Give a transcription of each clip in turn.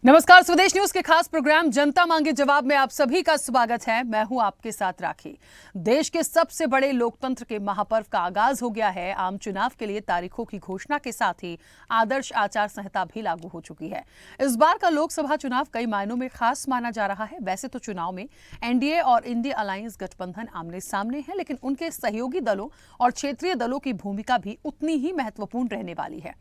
नमस्कार, स्वदेश न्यूज के खास प्रोग्राम जनता मांगे जवाब में आप सभी का स्वागत है। मैं हूं आपके साथ राखी। देश के सबसे बड़े लोकतंत्र के महापर्व का आगाज हो गया है। आम चुनाव के लिए तारीखों की घोषणा के साथ ही आदर्श आचार संहिता भी लागू हो चुकी है। इस बार का लोकसभा चुनाव कई मायनों में खास माना जा रहा है। वैसे तो चुनाव में एनडीए और इंडिया अलायंस गठबंधन आमने सामने है, लेकिन उनके सहयोगी दलों और क्षेत्रीय दलों की भूमिका भी उतनी ही महत्वपूर्ण रहने वाली है।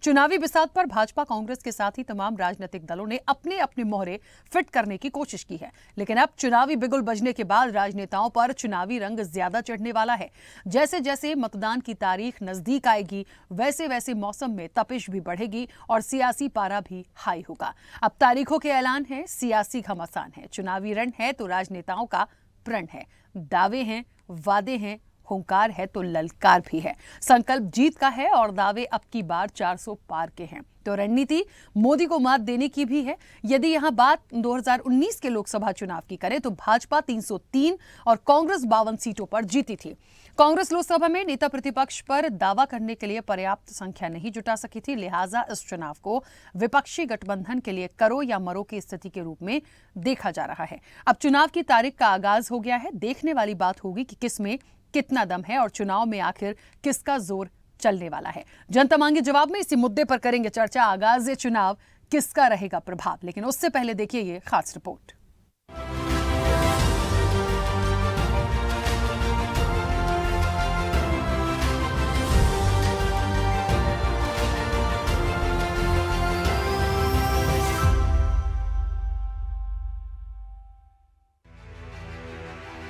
चुनावी बिसात पर भाजपा कांग्रेस के साथ ही तमाम राजनीतिक दलों ने अपने अपने मोहरे फिट करने की कोशिश की है, लेकिन अब चुनावी बिगुल बजने के बाद राजनेताओं पर चुनावी रंग ज्यादा चढ़ने वाला है। जैसे जैसे मतदान की तारीख नजदीक आएगी, वैसे वैसे मौसम में तपिश भी बढ़ेगी और सियासी पारा भी हाई होगा। अब तारीखों के ऐलान है, सियासी घमासान है, चुनावी रण है तो राजनेताओं का प्रण है, दावे हैं, वादे हैं, हुंकार है तो ललकार भी है। संकल्प जीत का है और दावे अब की बार 400 पार के हैं, तो रणनीति मोदी को मात देने की भी है। यदि यहां बात 2019 के लोकसभा चुनाव की करें तो भाजपा 303 और कांग्रेस 52 सीटों पर जीती थी। कांग्रेस लोकसभा में नेता प्रतिपक्ष पर दावा करने के लिए पर्याप्त संख्या नहीं जुटा सकी थी, लिहाजा इस चुनाव को विपक्षी गठबंधन के लिए करो या मरो की स्थिति के रूप में देखा जा रहा है। अब चुनाव की तारीख का आगाज हो गया है। देखने वाली बात होगी कि किसमें कितना दम है और चुनाव में आखिर किसका जोर चलने वाला है। जनता मांगे जवाब में इसी मुद्दे पर करेंगे चर्चा। आगाज चुनाव, किसका रहेगा प्रभाव, लेकिन उससे पहले देखिए ये खास रिपोर्ट।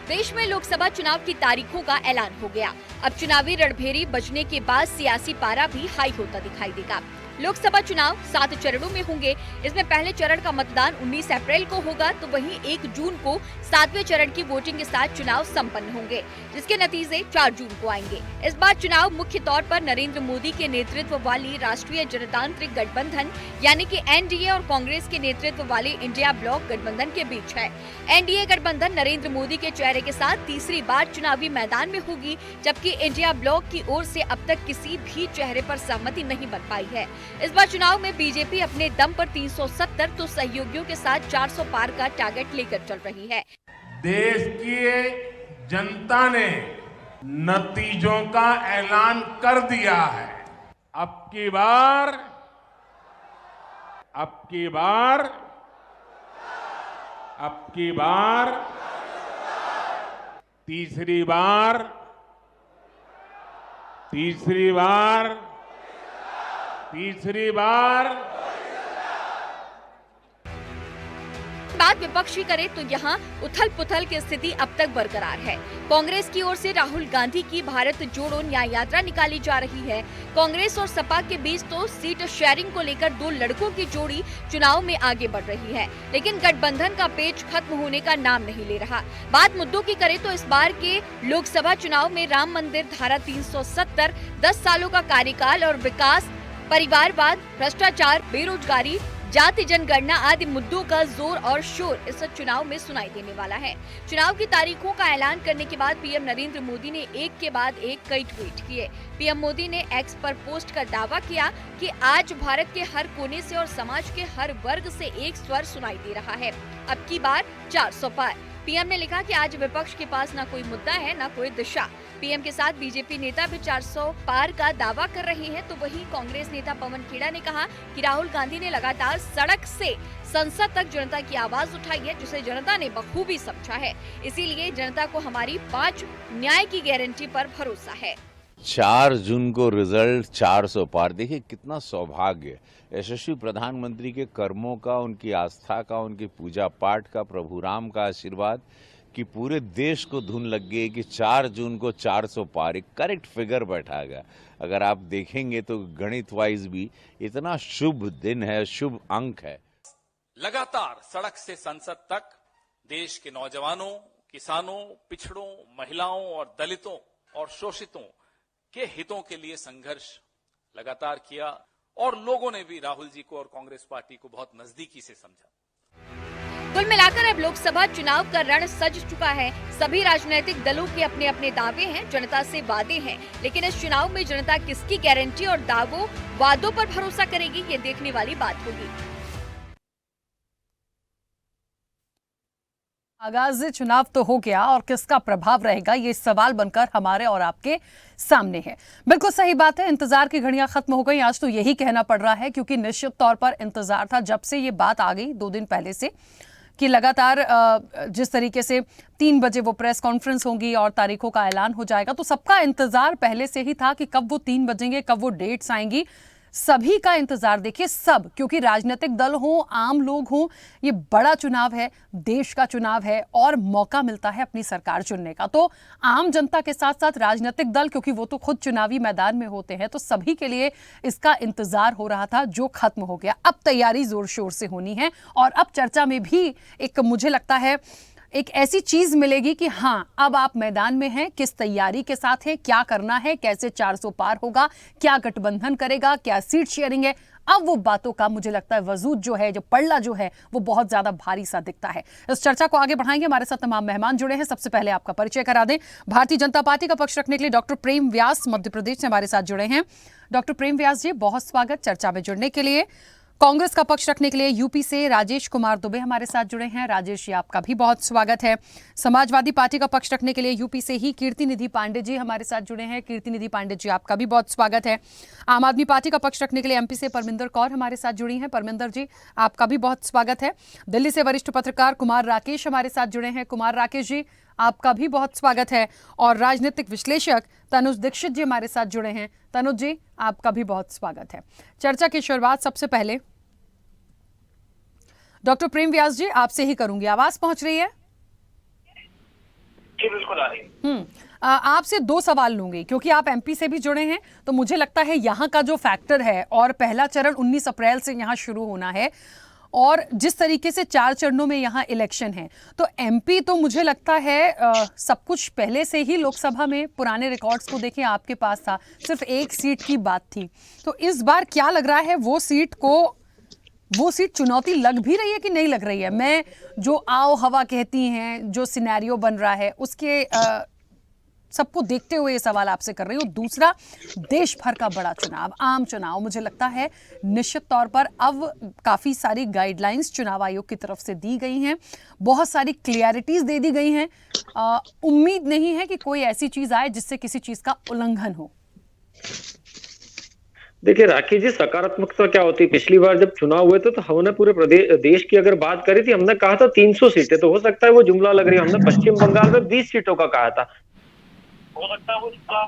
देश में लोकसभा चुनाव की तारीखों का ऐलान हो गया। अब चुनावी रणभेरी बजने के बाद सियासी पारा भी हाई होता दिखाई देगा। लोकसभा चुनाव 7 चरणों में होंगे। इसमें पहले चरण का मतदान 19 अप्रैल को होगा, तो वहीं 1 जून को 7वें चरण की वोटिंग के साथ चुनाव संपन्न होंगे, जिसके नतीजे 4 जून को आएंगे। इस बार चुनाव मुख्य तौर पर नरेंद्र मोदी के नेतृत्व वाली राष्ट्रीय जनतांत्रिक गठबंधन यानी कि एनडीए और कांग्रेस के नेतृत्व वाले इंडिया ब्लॉक गठबंधन के बीच है। एनडीए गठबंधन नरेंद्र मोदी के चेहरे के साथ तीसरी बार चुनावी मैदान में होगी, जबकि इंडिया ब्लॉक की ओर से अब तक किसी भी चेहरे पर सहमति नहीं बन पाई है। इस बार चुनाव में बीजेपी अपने दम पर 370 तो सहयोगियों के साथ 400 पार का टारगेट लेकर चल रही है। देश की जनता ने नतीजों का ऐलान कर दिया है। अब की बार तीसरी बार बात विपक्ष की करे तो यहाँ उथल पुथल की स्थिति अब तक बरकरार है। कांग्रेस की ओर से राहुल गांधी की भारत जोड़ो न्याय यात्रा निकाली जा रही है। कांग्रेस और सपा के बीच तो सीट शेयरिंग को लेकर 2 लड़कों की जोड़ी चुनाव में आगे बढ़ रही है, लेकिन गठबंधन का पेच खत्म होने का नाम नहीं ले रहा। बात मुद्दों की करे तो इस बार के लोकसभा चुनाव में राम मंदिर, धारा 370, 10 सालों का कार्यकाल और विकास, परिवारवाद, भ्रष्टाचार, बेरोजगारी, जाति जनगणना आदि मुद्दों का जोर और शोर इस चुनाव में सुनाई देने वाला है। चुनाव की तारीखों का ऐलान करने के बाद पीएम नरेंद्र मोदी ने एक के बाद एक कई ट्वीट किए। पीएम मोदी ने एक्स पर पोस्ट कर दावा किया कि आज भारत के हर कोने से और समाज के हर वर्ग से एक स्वर सुनाई दे रहा है, अब की बार 400 पार। पीएम ने लिखा कि आज विपक्ष के पास न कोई मुद्दा है न कोई दिशा। पीएम के साथ बीजेपी नेता भी 400 पार का दावा कर रहे हैं, तो वहीं कांग्रेस नेता पवन खेड़ा ने कहा कि राहुल गांधी ने लगातार सड़क से संसद तक जनता की आवाज उठाई है, जिसे जनता ने बखूबी समझा है। इसीलिए जनता को हमारी 5 न्याय की गारंटी पर भरोसा है। 4 जून को रिजल्ट 400 पार। देखिए कितना सौभाग्य, यशस्वी प्रधानमंत्री के कर्मों का, उनकी आस्था का, उनकी पूजा पाठ का, प्रभु राम का आशीर्वाद कि पूरे देश को धुन लग गई कि 4 जून को 400 पार। एक करेक्ट फिगर बैठा गया। अगर आप देखेंगे तो गणित वाइज भी इतना शुभ दिन है, शुभ अंक है। लगातार सड़क से संसद तक देश के नौजवानों, किसानों, पिछड़ों, महिलाओं और दलितों और शोषितों के हितों के लिए संघर्ष लगातार किया और लोगों ने भी राहुल जी को और कांग्रेस पार्टी को बहुत नजदीकी से समझा। कुल मिलाकर अब लोकसभा चुनाव का रण सज चुका है। सभी राजनीतिक दलों के अपने अपने दावे हैं, जनता से वादे हैं, लेकिन इस चुनाव में जनता किसकी गारंटी और वादों पर भरोसा करेगी, ये देखने वाली बात होगी। आगाज चुनाव तो हो गया और किसका प्रभाव रहेगा ये सवाल बनकर हमारे और आपके सामने है। बिल्कुल सही बात है, इंतजार की घड़ियां खत्म हो गई, आज तो यही कहना पड़ रहा है, क्योंकि निश्चित तौर पर इंतजार था जब से ये बात आ गई 2 दिन पहले से कि लगातार जिस तरीके से 3 बजे वो प्रेस कॉन्फ्रेंस होगी और तारीखों का ऐलान हो जाएगा, तो सबका इंतजार पहले से ही था कि कब वो 3 बजेंगे, कब वो डेट्स आएंगी। सभी का इंतजार, देखिए सब, क्योंकि राजनीतिक दल हो, आम लोग हो, ये बड़ा चुनाव है, देश का चुनाव है और मौका मिलता है अपनी सरकार चुनने का। तो आम जनता के साथ साथ राजनीतिक दल, क्योंकि वो तो खुद चुनावी मैदान में होते हैं, तो सभी के लिए इसका इंतजार हो रहा था, जो खत्म हो गया। अब तैयारी जोर शोर से होनी है और अब चर्चा में भी एक, मुझे लगता है, एक ऐसी चीज मिलेगी कि हाँ, अब आप मैदान में हैं, किस तैयारी के साथ है, क्या करना है, कैसे 400 पार होगा, क्या गठबंधन करेगा, क्या सीट शेयरिंग है। अब वो बातों का मुझे लगता है वजूद जो है, जो पल्ला जो है, वो बहुत ज्यादा भारी सा दिखता है। इस चर्चा को आगे बढ़ाएंगे, हमारे साथ तमाम मेहमान जुड़े हैं। सबसे पहले आपका परिचय करा दें। भारतीय जनता पार्टी का पक्ष रखने के लिए डॉक्टर प्रेम व्यास मध्य प्रदेश से हमारे साथ जुड़े हैं। डॉक्टर प्रेम व्यास जी, बहुत स्वागत चर्चा में जुड़ने के लिए। कांग्रेस का पक्ष रखने के लिए यूपी से राजेश कुमार दुबे हमारे साथ जुड़े हैं। राजेश जी, आपका भी बहुत स्वागत है। समाजवादी पार्टी का पक्ष रखने के लिए यूपी से ही कीर्ति निधि पांडे जी हमारे साथ जुड़े हैं। कीर्ति निधि पांडे जी, आपका भी बहुत स्वागत है। आम आदमी पार्टी का पक्ष रखने के लिए एमपी से परमिंदर कौर हमारे साथ जुड़ी हैं। परमिंदर जी, आपका भी बहुत स्वागत है। दिल्ली से वरिष्ठ पत्रकार कुमार राकेश हमारे साथ जुड़े हैं। कुमार राकेश जी, आपका भी बहुत स्वागत है। और राजनीतिक विश्लेषक तनुज दीक्षित जी हमारे साथ जुड़े हैं। तनुज जी, आपका भी बहुत स्वागत है। चर्चा की शुरुआत सबसे पहले डॉक्टर प्रेम व्यास जी आपसे ही करूंगी। आवाज पहुंच रही है? जी बिल्कुल आ रही है। आपसे 2 सवाल लूंगी, क्योंकि आप एमपी से भी जुड़े हैं, तो मुझे लगता है यहाँ का जो फैक्टर है, और पहला चरण 19 अप्रैल से यहाँ शुरू होना है, और जिस तरीके से 4 चरणों में यहाँ इलेक्शन है, तो एमपी तो मुझे लगता है सब कुछ पहले से ही लोकसभा में पुराने रिकॉर्ड्स को देखें आपके पास था, सिर्फ 1 सीट की बात थी। तो इस बार क्या लग रहा है, वो सीट चुनौती लग भी रही है कि नहीं लग रही है? मैं जो आओ हवा कहती हैं, जो सिनेरियो बन रहा है, उसके सबको देखते हुए ये सवाल आपसे कर रही हूँ। दूसरा, देश भर का बड़ा चुनाव, आम चुनाव, मुझे लगता है निश्चित तौर पर अब काफ़ी सारी गाइडलाइंस चुनाव आयोग की तरफ से दी गई हैं, बहुत सारी क्लियरिटीज दे दी गई हैं। उम्मीद नहीं है कि कोई ऐसी चीज़ आए जिससे किसी चीज़ का उल्लंघन हो। देखिए राकेश जी, सकारात्मकता क्या होती है, पिछली बार जब चुनाव हुए थे तो हमने पूरे देश की अगर बात करी थी, हमने कहा था 300 सीटें, तो हो सकता है वो जुमला लग रही है, हमने पश्चिम बंगाल में 20 सीटों का कहा था, हो सकता है वो जुमला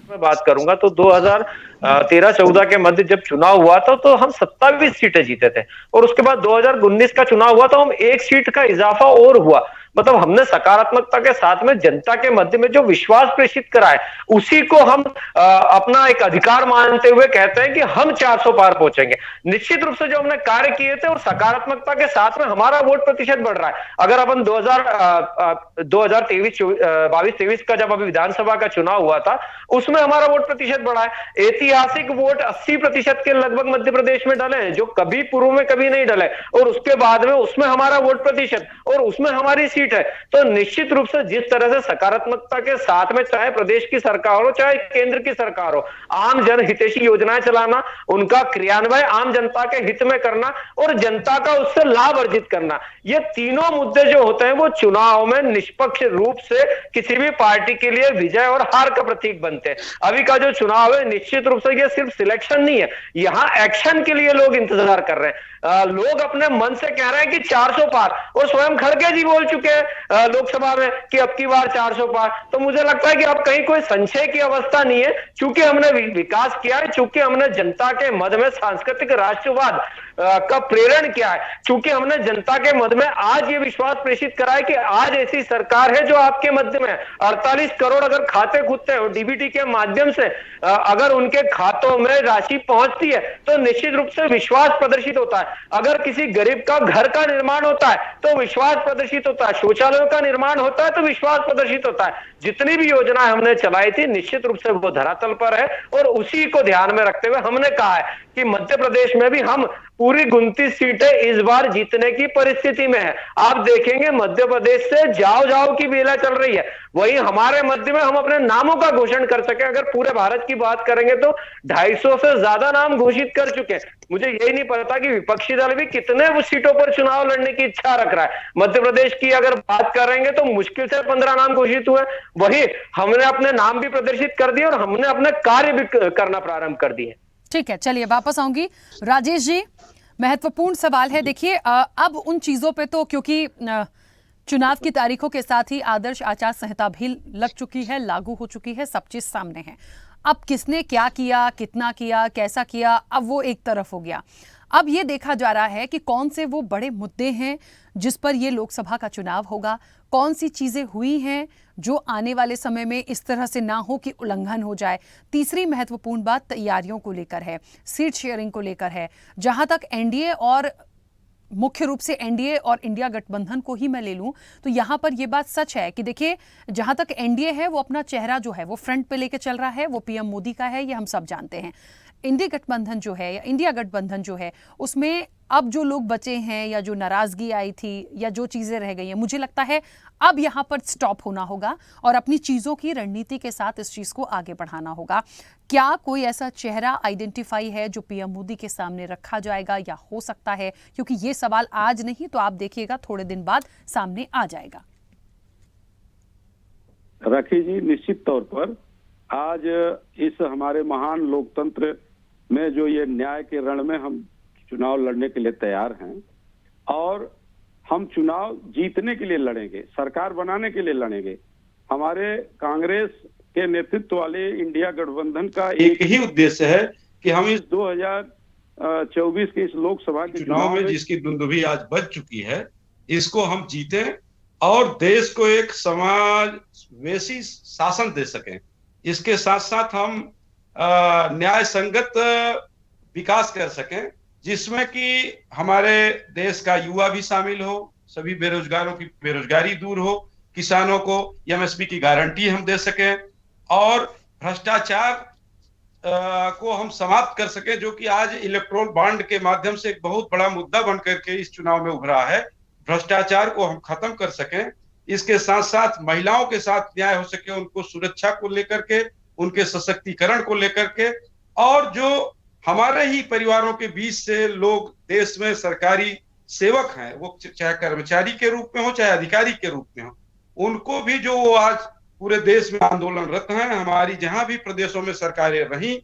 मैं बात करूंगा तो 2013-14 के मध्य जब चुनाव हुआ था तो हम 27 सीटें जीते थे, और उसके बाद 2019 का चुनाव हुआ तो हम 1 सीट का इजाफा और हुआ। मतलब हमने सकारात्मकता के साथ में जनता के मध्य में जो विश्वास प्रेषित करा है, उसी को हम अपना एक अधिकार मानते हुए कहते हैं कि हम 400 पार पहुंचेंगे। निश्चित रूप से जो हमने कार्य किए थे और सकारात्मकता के साथ में हमारा वोट प्रतिशत बढ़ रहा है। अगर अपन 2022-23 का जब अभी विधानसभा का चुनाव हुआ था, उसमें हमारा वोट प्रतिशत बढ़ा है। ऐतिहासिक वोट 80% के लगभग मध्य प्रदेश में डले हैं, जो कभी पूर्व में कभी नहीं डले, और उसके बाद में उसमें हमारा वोट प्रतिशत और उसमें हमारी सीट है। तो निश्चित रूप से जिस तरह से सकारात्मकता के साथ में चाहे प्रदेश की सरकार हो चाहे केंद्र की सरकार हो, आम जन हितैषी योजनाएं चलाना, उनका क्रियान्वयन आम जनता के हित में करना और जनता का उससे लाभ अर्जित करना, ये तीनों मुद्दे जो होते हैं वो चुनाव में निष्पक्ष रूप से किसी भी पार्टी के लिए विजय और हार का प्रतीक बनते हैं। अभी का जो चुनाव है, निश्चित रूप से ये सिर्फ सिलेक्शन नहीं है, यहाँ एक्शन के लिए लोग इंतजार कर रहे हैं। लोग अपने मन से कह रहे हैं कि 400 पार, और स्वयं खड़गे जी बोल चुके हैं लोकसभा में कि अब की बार 400 पार। तो मुझे लगता है कि अब कहीं कोई संशय की अवस्था नहीं है, चूंकि हमने विकास किया है, चूंकि हमने जनता के मध्य में सांस्कृतिक राष्ट्रवाद का प्रेरण किया है, चूंकि हमने जनता के मध्य में आज ये विश्वास प्रेषित करा है कि आज ऐसी सरकार है जो आपके मध्य में 48 करोड़ अगर खाते खुलते हैं और डीबीटी के माध्यम से अगर उनके खातों में राशि पहुंचती है तो निश्चित रूप से विश्वास प्रदर्शित होता है। अगर किसी गरीब का घर का निर्माण होता है तो विश्वास प्रदर्शित होता है, शौचालयों का निर्माण होता है तो विश्वास प्रदर्शित होता है। जितनी भी योजना हमने चलाई थी निश्चित रूप से वो धरातल पर है, और उसी को ध्यान में रखते हुए हमने कहा है कि मध्य प्रदेश में भी हम पूरी 29 सीटें इस बार जीतने की परिस्थिति में है। आप देखेंगे मध्य प्रदेश से जाओ की बेला चल रही है। वहीं हमारे मध्य में हम अपने नामों का घोषण कर सके, अगर पूरे भारत की बात करेंगे तो 250 से ज्यादा नाम घोषित कर चुके हैं। मुझे यही नहीं पता कि विपक्षी दल भी कितने वो सीटों पर चुनाव लड़ने की इच्छा रख रहा है। मध्य प्रदेश की अगर बात करेंगे तो मुश्किल से 15 नाम घोषित हुए। वहीं हमने अपने नाम भी प्रदर्शित कर दिए और हमने अपने कार्य भी करना प्रारंभ कर दिए। ठीक है, चलिए वापस आऊंगी। राजेश जी, महत्वपूर्ण सवाल है। देखिए, अब उन चीजों पे तो क्योंकि चुनाव की तारीखों के साथ ही आदर्श आचार संहिता भी लग चुकी है, लागू हो चुकी है, सब चीज सामने है। अब किसने क्या किया, कितना किया, कैसा किया, अब वो एक तरफ हो गया। अब ये देखा जा रहा है कि कौन से वो बड़े मुद्दे हैं जिस पर ये लोकसभा का चुनाव होगा, कौन सी चीजें हुई हैं जो आने वाले समय में इस तरह से ना हो कि उल्लंघन हो जाए। तीसरी महत्वपूर्ण बात तैयारियों को लेकर है, सीट शेयरिंग को लेकर है। जहां तक एनडीए और मुख्य रूप से एनडीए और इंडिया गठबंधन को ही मैं ले लूं तो यहां पर यह बात सच है कि देखिए, जहां तक एनडीए है वो अपना चेहरा जो है वो फ्रंट पे लेके चल रहा है, वो पीएम मोदी का है, ये हम सब जानते हैं। इंडिया गठबंधन जो है या इंडिया गठबंधन जो है उसमें अब जो लोग बचे हैं या जो नाराजगी आई थी या जो चीजें रह गई हैं, मुझे लगता है अब यहां पर स्टॉप होना होगा और अपनी चीजों की रणनीति के साथ इस चीज को आगे बढ़ाना होगा। क्या कोई ऐसा चेहरा आइडेंटिफाई है जो पीएम मोदी के सामने रखा जाएगा या हो सकता है, क्योंकि ये सवाल आज नहीं तो आप देखिएगा थोड़े दिन बाद सामने आ जाएगा। राखी जी, निश्चित तौर पर आज इस हमारे महान लोकतंत्र में जो ये न्याय के रण में हम चुनाव लड़ने के लिए तैयार हैं और हम चुनाव जीतने के लिए लड़ेंगे, सरकार बनाने के लिए लड़ेंगे। हमारे कांग्रेस के नेतृत्व वाले इंडिया गठबंधन का एक ही उद्देश्य है कि हम इस 2024 के इस लोकसभा के चुनाव में जिसकी दुंदुभी आज बज चुकी है, इसको हम जीतें और देश को एक समावेशी शासन दे सकें। इसके साथ साथ हम न्याय संगत विकास कर सकें, जिसमें कि हमारे देश का युवा भी शामिल हो, सभी बेरोजगारों की बेरोजगारी दूर हो, किसानों को एमएसपी की गारंटी हम दे सकें और भ्रष्टाचार को हम समाप्त कर सकें, जो कि आज इलेक्ट्रोल बॉन्ड के माध्यम से एक बहुत बड़ा मुद्दा बन करके इस चुनाव में उभरा है। भ्रष्टाचार को हम खत्म कर सकें। इसके साथ साथ महिलाओं के साथ न्याय हो सके, उनको सुरक्षा को लेकर के, उनके सशक्तिकरण को लेकर के, और जो हमारे ही परिवारों के बीच से लोग देश में सरकारी सेवक हैं, वो चाहे कर्मचारी के रूप में हो चाहे अधिकारी के रूप में हो, उनको भी जो वो आज पूरे देश में आंदोलनरत हैं, हमारी जहां भी प्रदेशों में सरकारें रही,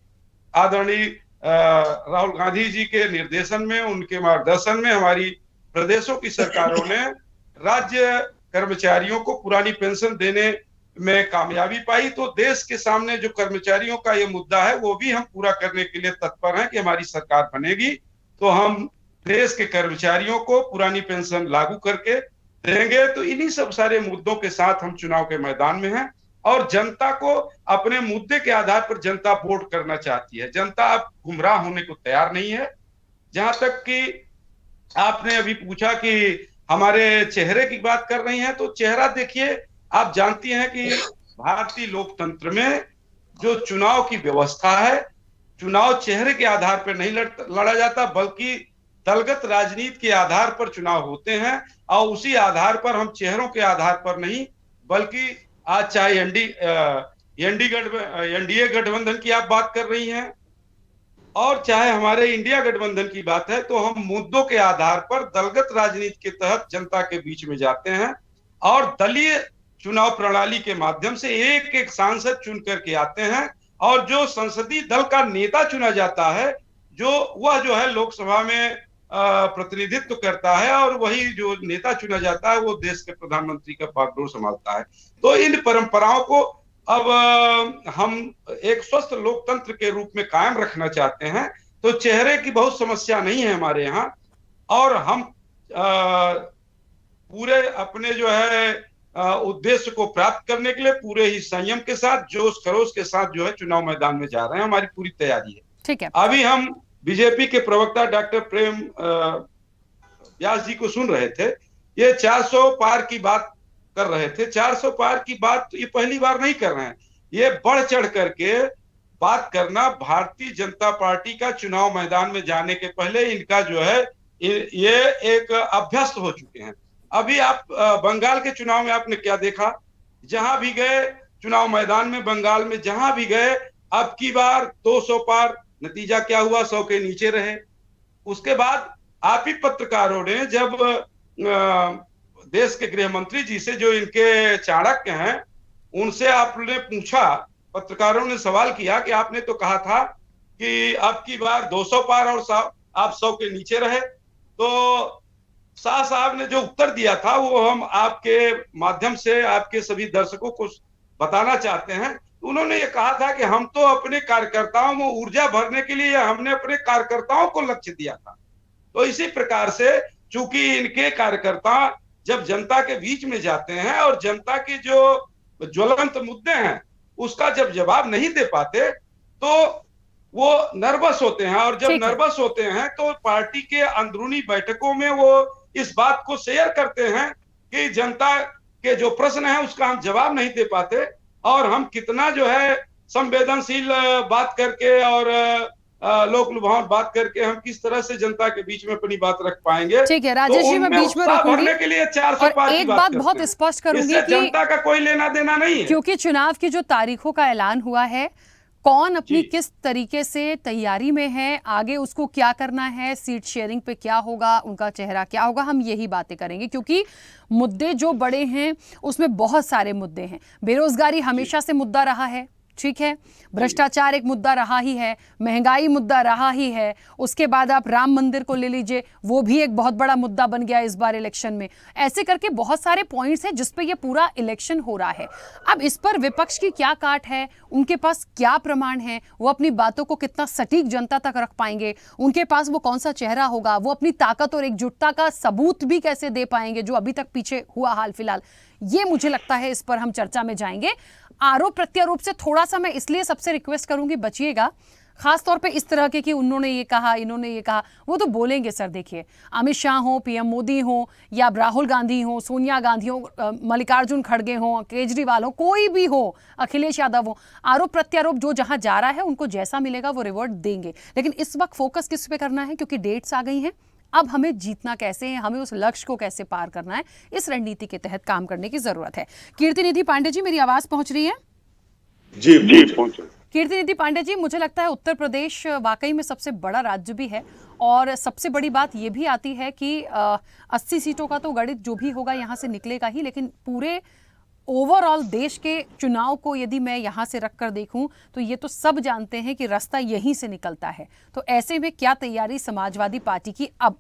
आदरणीय राहुल गांधी जी के निर्देशन में, उनके मार्गदर्शन में हमारी प्रदेशों की सरकारों ने राज्य कर्मचारियों को पुरानी पेंशन देने में कामयाबी पाई। तो देश के सामने जो कर्मचारियों का ये मुद्दा है वो भी हम पूरा करने के लिए तत्पर हैं कि हमारी सरकार बनेगी तो हम देश के कर्मचारियों को पुरानी पेंशन लागू करके देंगे। तो इन्हीं सब सारे मुद्दों के साथ हम चुनाव के मैदान में हैं और जनता को अपने मुद्दे के आधार पर जनता वोट करना चाहती है। जनता अब गुमराह होने को तैयार नहीं है। जहां तक कि आपने अभी पूछा कि हमारे चेहरे की बात कर रही हैं, तो चेहरा देखिए, आप जानती हैं कि भारतीय लोकतंत्र में जो चुनाव की व्यवस्था है, चुनाव चेहरे के आधार पर नहीं लड़ा जाता, बल्कि दलगत राजनीति के आधार पर चुनाव होते हैं और उसी आधार पर हम चेहरों के आधार पर नहीं, बल्कि आज चाहे एनडीए गठबंधन की आप बात कर रही हैं और चाहे हमारे इंडिया गठबंधन की बात है, तो हम मुद्दों के आधार पर दलगत राजनीति के तहत जनता के बीच में जाते हैं और दलीय चुनाव प्रणाली के माध्यम से एक एक सांसद चुन करके आते हैं और जो संसदीय दल का नेता चुना जाता है, वह जो है लोकसभा में प्रतिनिधित्व करता है और वही जो नेता चुना जाता है वो देश के प्रधानमंत्री का बागडोर संभालता है। तो इन परंपराओं को अब हम एक स्वस्थ लोकतंत्र के रूप में कायम रखना चाहते हैं। तो चेहरे की बहुत समस्या नहीं है हमारे यहाँ और हम पूरे अपने जो है उद्देश्य को प्राप्त करने के लिए पूरे ही संयम के साथ, जोश खरोश के साथ जो है चुनाव मैदान में जा रहे हैं। हमारी पूरी तैयारी है। ठीक है। अभी हम बीजेपी के प्रवक्ता डॉक्टर प्रेम व्यास जी को सुन रहे थे, ये 400 पार की बात कर रहे थे। 400 पार की बात तो ये पहली बार नहीं कर रहे हैं, ये बढ़ चढ़ करके बात करना भारतीय जनता पार्टी का चुनाव मैदान में जाने के पहले इनका जो है ये एक अभ्यस्त हो चुके हैं। अभी आप बंगाल के चुनाव में आपने क्या देखा, जहां भी गए चुनाव मैदान में बंगाल में जहां भी गए अब की बार 200 पार, नतीजा क्या हुआ, 100 के नीचे रहे। उसके बाद आप ही पत्रकारों ने जब देश के गृह मंत्री जी से जो इनके चाणक्य हैं उनसे आपने पूछा, पत्रकारों ने सवाल किया कि आपने तो कहा था कि अब की बार 200 पार और आप 100 के नीचे रहे, तो शाह साहब ने जो उत्तर दिया था वो हम आपके माध्यम से आपके सभी दर्शकों को बताना चाहते हैं। उन्होंने ये कहा था कि हम तो अपने कार्यकर्ताओं में ऊर्जा भरने के लिए हमने अपने कार्यकर्ताओं को लक्ष्य दिया था। तो इसी प्रकार से चूंकि इनके कार्यकर्ता जब जनता के बीच में जाते हैं और जनता के जो ज्वलंत मुद्दे हैं उसका जब जवाब नहीं दे पाते तो वो नर्वस होते हैं, और जब नर्वस होते हैं तो पार्टी के अंदरूनी बैठकों में वो इस बात को शेयर करते हैं कि जनता के जो प्रश्न है उसका हम जवाब नहीं दे पाते और हम कितना जो है संवेदनशील बात करके और लोक लुभावन बात करके हम किस तरह से जनता के बीच में अपनी बात रख पाएंगे। ठीक है राजेश जी, मैं बीच में रोकूंगी के लिए 400 पार एक बात बहुत स्पष्ट करूंगी कि जनता का कोई लेना देना नहीं है, क्योंकि चुनाव की जो तारीखों का ऐलान हुआ है, कौन अपनी किस तरीके से तैयारी में है, आगे उसको क्या करना है, सीट शेयरिंग पे क्या होगा, उनका चेहरा क्या होगा, हम यही बातें करेंगे क्योंकि मुद्दे जो बड़े हैं उसमें बहुत सारे मुद्दे हैं। बेरोजगारी हमेशा से मुद्दा रहा है, ठीक है, भ्रष्टाचार एक मुद्दा रहा ही है, महंगाई मुद्दा रहा ही है, उसके बाद आप राम मंदिर को ले लीजिए, वो भी एक बहुत बड़ा मुद्दा बन गया इस बार इलेक्शन में। ऐसे करके बहुत सारे पॉइंट्स हैं जिस पे ये पूरा इलेक्शन हो रहा है। अब इस पर विपक्ष की क्या काट है, उनके पास क्या प्रमाण है, वो अपनी बातों को कितना सटीक जनता तक रख पाएंगे, उनके पास वो कौन सा चेहरा होगा, वो अपनी ताकत और एकजुटता का सबूत भी कैसे दे पाएंगे जो अभी तक पीछे हुआ हाल फिलहाल, ये मुझे लगता है इस पर हम चर्चा में जाएंगे। आरोप प्रत्यारोप से थोड़ा सा मैं इसलिए सबसे रिक्वेस्ट करूंगी बचिएगा, खास तौर पे इस तरह के कि उन्होंने ये कहा, इन्होंने ये कहा, वो तो बोलेंगे सर। देखिए, अमित शाह हो, पीएम मोदी हो, या राहुल गांधी हो, सोनिया गांधी हो, मल्लिकार्जुन खड़गे हो, केजरीवाल हो, कोई भी हो, अखिलेश यादव हो, आरोप प्रत्यारोप जो जहां जा रहा है उनको जैसा मिलेगा वो रिवॉर्ड देंगे। लेकिन इस वक्त फोकस किस पे करना है, क्योंकि डेट्स आ गई हैं। अब हमें जीतना कैसे है, हमें उस लक्ष्य को कैसे पार करना है, इस रणनीति के तहत काम करने की जरूरत है। कीर्ति निधि पांडे जी, मेरी आवाज पहुंच रही है? जी पहुंचे। कीर्ति निधि पांडे जी, मुझे लगता है उत्तर प्रदेश वाकई में सबसे बड़ा राज्य भी है और सबसे बड़ी बात यह भी आती है कि 80 सीटों का तो गणित जो भी होगा यहाँ से निकलेगा ही, लेकिन पूरे ओवरऑल देश के चुनाव को यदि मैं यहाँ से रखकर देखूं तो ये तो सब जानते हैं कि रास्ता यहीं से निकलता है। तो ऐसे में क्या तैयारी समाजवादी पार्टी की? अब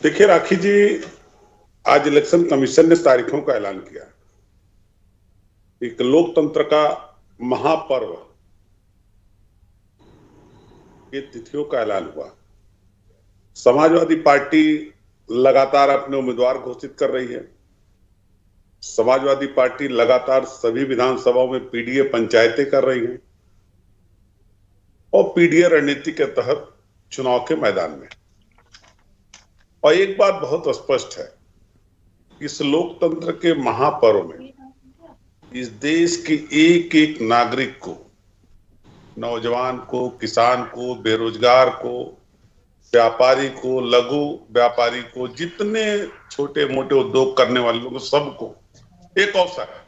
देखिए राखी जी, आज इलेक्शन कमीशन ने तारीखों का ऐलान किया। एक लोकतंत्र का महापर्व ये तिथियों का ऐलान हुआ। समाजवादी पार्टी लगातार अपने उम्मीदवार घोषित कर रही है। समाजवादी पार्टी लगातार सभी विधानसभाओं में पीडीए पंचायतें कर रही है और पीडीए रणनीति के तहत चुनाव के मैदान में। और एक बात बहुत स्पष्ट है, इस लोकतंत्र के महापर्व में इस देश के एक एक नागरिक को, नौजवान को, किसान को, बेरोजगार को, व्यापारी को, लघु व्यापारी को, जितने छोटे मोटे उद्योग करने वाले लोगों, सबको एक अवसर है।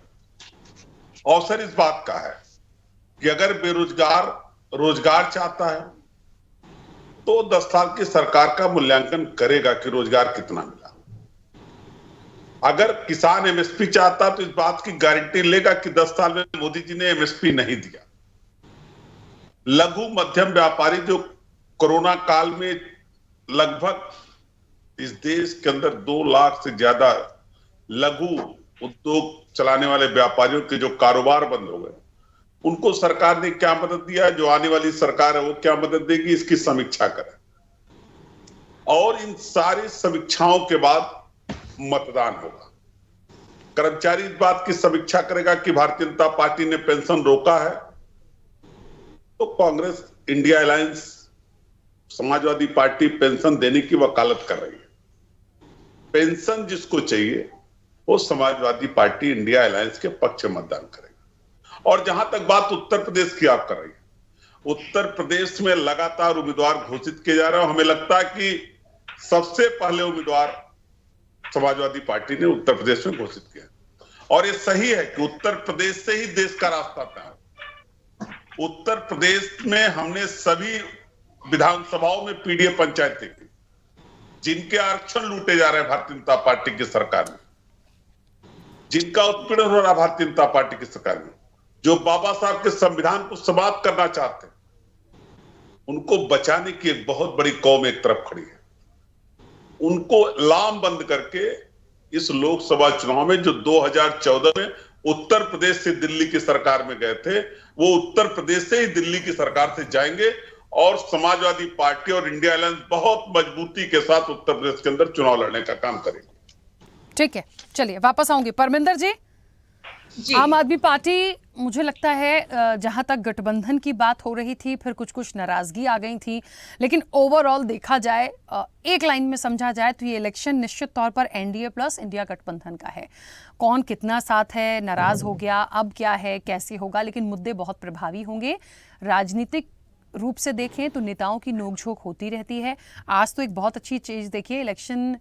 अवसर इस बात का है कि अगर बेरोजगार रोजगार चाहता है तो 10 साल की सरकार का मूल्यांकन करेगा कि रोजगार कितना मिला। अगर किसान एमएसपी चाहता तो इस बात की गारंटी लेगा कि 10 साल में मोदी जी ने एमएसपी नहीं दिया। लघु मध्यम व्यापारी जो कोरोना काल में लगभग इस देश के अंदर 2 लाख से ज्यादा लघु उद्योग चलाने वाले व्यापारियों के जो कारोबार बंद हो गए, उनको सरकार ने क्या मदद दिया, जो आने वाली सरकार है वो क्या मदद देगी, इसकी समीक्षा करें। और इन सारी समीक्षाओं के बाद मतदान होगा। कर्मचारी इस बात की समीक्षा करेगा कि भारतीय जनता पार्टी ने पेंशन रोका है तो Congress India alliance Samajwadi party pension देने की वकालत कर रही है। पेंशन जिसको चाहिए वो समाजवादी पार्टी इंडिया अलायंस के पक्ष में मतदान करेगा। और जहां तक बात उत्तर प्रदेश की आप कर रही है, उत्तर प्रदेश में लगातार उम्मीदवार घोषित किए जा रहे हैं। हमें लगता है कि सबसे पहले उम्मीदवार समाजवादी पार्टी ने उत्तर प्रदेश में घोषित किया और ये सही है कि उत्तर प्रदेश से ही देश का रास्ता तय है। उत्तर प्रदेश में हमने सभी विधानसभाओं में पीडीए पंचायतें की, जिनके आरक्षण लूटे जा रहे हैं भारतीय जनता पार्टी की सरकार में, जिनका उत्पीड़न हो रहा भारतीय जनता पार्टी की सरकार में, जो बाबा साहब के संविधान को समाप्त करना चाहते हैं, उनको बचाने की एक बहुत बड़ी कौम एक तरफ खड़ी है। उनको लाम बंद करके इस लोकसभा चुनाव में जो 2014 में उत्तर प्रदेश से दिल्ली की सरकार में गए थे, वो उत्तर प्रदेश से ही दिल्ली की सरकार से जाएंगे और समाजवादी पार्टी और इंडिया अलायंस बहुत मजबूती के साथ उत्तर प्रदेश के अंदर चुनाव लड़ने का काम करेगी। ठीक है, चलिए वापस आऊंगी। परमिंदर जी, आम आदमी पार्टी, मुझे लगता है जहां तक गठबंधन की बात हो रही थी, फिर कुछ नाराजगी आ गई थी, लेकिन ओवरऑल देखा जाए, एक लाइन में समझा जाए तो ये इलेक्शन निश्चित तौर पर एनडीए प्लस इंडिया गठबंधन का है। कौन कितना साथ है, नाराज हो गया, अब क्या है, कैसे होगा, लेकिन मुद्दे बहुत प्रभावी होंगे। राजनीतिक रूप से देखें तो नेताओं की नोकझोंक होती रहती है। आज तो एक बहुत अच्छी चीज़ देखिए, इलेक्शन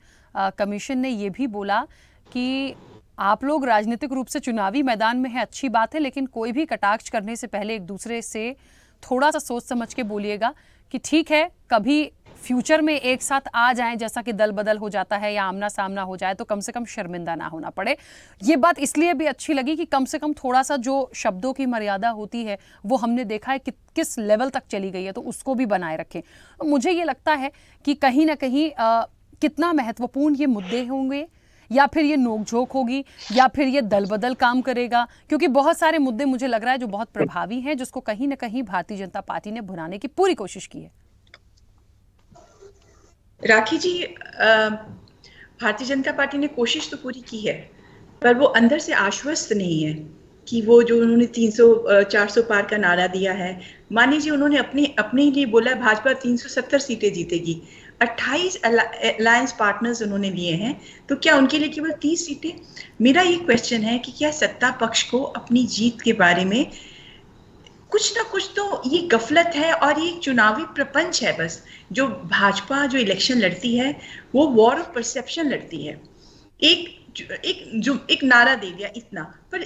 कमीशन ने ये भी बोला कि आप लोग राजनीतिक रूप से चुनावी मैदान में है, अच्छी बात है, लेकिन कोई भी कटाक्ष करने से पहले एक दूसरे से थोड़ा सा सोच समझ के बोलिएगा कि ठीक है, कभी फ्यूचर में एक साथ आ जाएं, जैसा कि दल बदल हो जाता है या आमना सामना हो जाए, तो कम से कम शर्मिंदा ना होना पड़े। ये बात इसलिए भी अच्छी लगी कि कम से कम थोड़ा सा जो शब्दों की मर्यादा होती है वो हमने देखा है कि किस लेवल तक चली गई है, तो उसको भी बनाए रखें। मुझे ये लगता है कि कहीं ना कहीं कितना महत्वपूर्ण ये मुद्दे होंगे, या फिर ये नोकझोंक होगी, या फिर ये दल बदल काम करेगा, क्योंकि बहुत सारे मुद्दे मुझे लग रहा है जो बहुत प्रभावी हैं, जिसको कहीं ना कहीं भारतीय जनता पार्टी ने भुनाने की पूरी कोशिश की है। राखी जी, भारतीय जनता पार्टी ने कोशिश तो पूरी की है, पर वो अंदर से आश्वस्त नहीं है कि वो जो उन्होंने 300-400 पार का नारा दिया है, मान लीजिए उन्होंने अपने लिए बोला भाजपा 370 सीटें जीतेगी, 28 अलायंस पार्टनर्स उन्होंने लिए हैं, तो क्या उनके लिए केवल 30 सीटें? मेरा ये क्वेश्चन है कि क्या सत्ता पक्ष को अपनी जीत के बारे में कुछ ना कुछ तो ये गफलत है और ये चुनावी प्रपंच है। बस जो भाजपा जो इलेक्शन लड़ती है वो वॉर ऑफ परसेप्शन लड़ती है। एक नारा दे दिया इतना, पर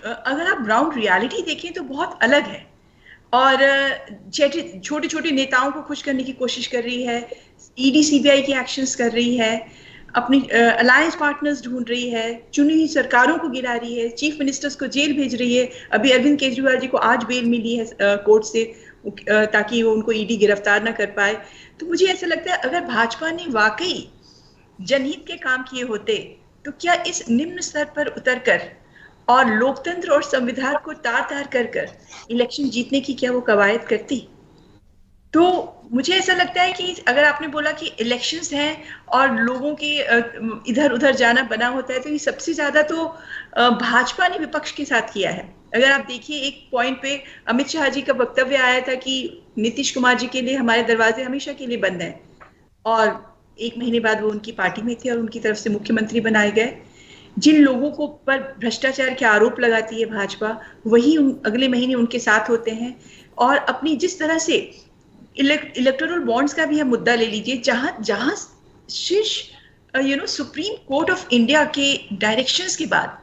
अगर आप ग्राउंड रियलिटी देखें तो बहुत अलग है। और छोटे छोटे नेताओं को खुश करने की कोशिश कर रही है, ईडी सीबीआई के एक्शंस कर रही है, अपनी अलायंस पार्टनर्स ढूंढ रही है, चुनी हुई सरकारों को गिरा रही है, चीफ मिनिस्टर्स को जेल भेज रही है। अभी अरविंद केजरीवाल जी को आज बेल मिली है कोर्ट से, ताकि वो उनको ईडी गिरफ्तार ना कर पाए। तो मुझे ऐसा लगता है अगर भाजपा ने वाकई जनहित के काम किए होते तो क्या इस निम्न स्तर पर उतरकर और लोकतंत्र और संविधान को तार कर इलेक्शन जीतने की क्या वो कवायद करती? तो मुझे ऐसा लगता है कि अगर आपने बोला कि इलेक्शंस हैं और लोगों के इधर उधर जाना बना होता है, तो ये सबसे ज्यादा तो भाजपा ने विपक्ष के साथ किया है। अगर आप देखिए, एक पॉइंट पे अमित शाह जी का वक्तव्य आया था कि नीतीश कुमार जी के लिए हमारे दरवाजे हमेशा के लिए बंद हैं, और 1 महीने बाद वो उनकी पार्टी में थे और उनकी तरफ से मुख्यमंत्री बनाए गए। जिन लोगों को पर भ्रष्टाचार के आरोप लगाती है भाजपा, वही अगले महीने उनके साथ होते हैं। और अपनी जिस तरह से इलेक्टोरल बॉन्ड्स का भी हम मुद्दा ले लीजिए, जहां शीर्ष सुप्रीम कोर्ट ऑफ इंडिया के डायरेक्शंस के बाद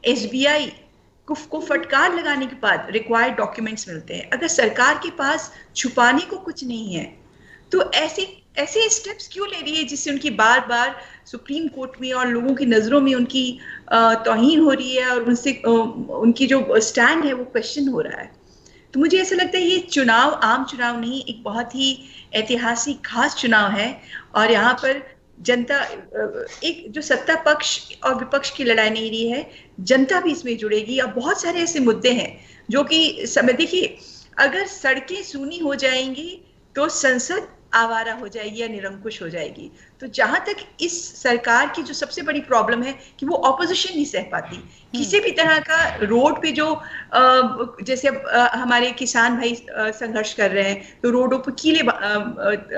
एसबीआई को फटकार लगाने के बाद रिक्वायर्ड डॉक्यूमेंट्स मिलते हैं। अगर सरकार के पास छुपाने को कुछ नहीं है तो ऐसे स्टेप्स क्यों ले रही है जिससे उनकी बार बार सुप्रीम कोर्ट में और लोगों की नजरों में उनकी तौहीन हो रही है और उनसे उनकी जो स्टैंड है वो क्वेश्चन हो रहा है। तो मुझे ऐसा लगता है ये चुनाव आम चुनाव नहीं, एक बहुत ही ऐतिहासिक खास चुनाव है। और यहाँ पर जनता, एक जो सत्ता पक्ष और विपक्ष की लड़ाई नहीं रही है, जनता भी इसमें जुड़ेगी। और बहुत सारे ऐसे मुद्दे हैं जो कि समय, देखिए, अगर सड़कें सूनी हो जाएंगी तो संसद आवारा हो जाएगी या निरंकुश हो जाएगी। तो जहां तक इस सरकार की जो सबसे बड़ी प्रॉब्लम है कि वो ऑपोजिशन नहीं सह पाती किसी भी तरह का। रोड पे जो जैसे हमारे किसान भाई संघर्ष कर रहे हैं, तो रोडों पर कीले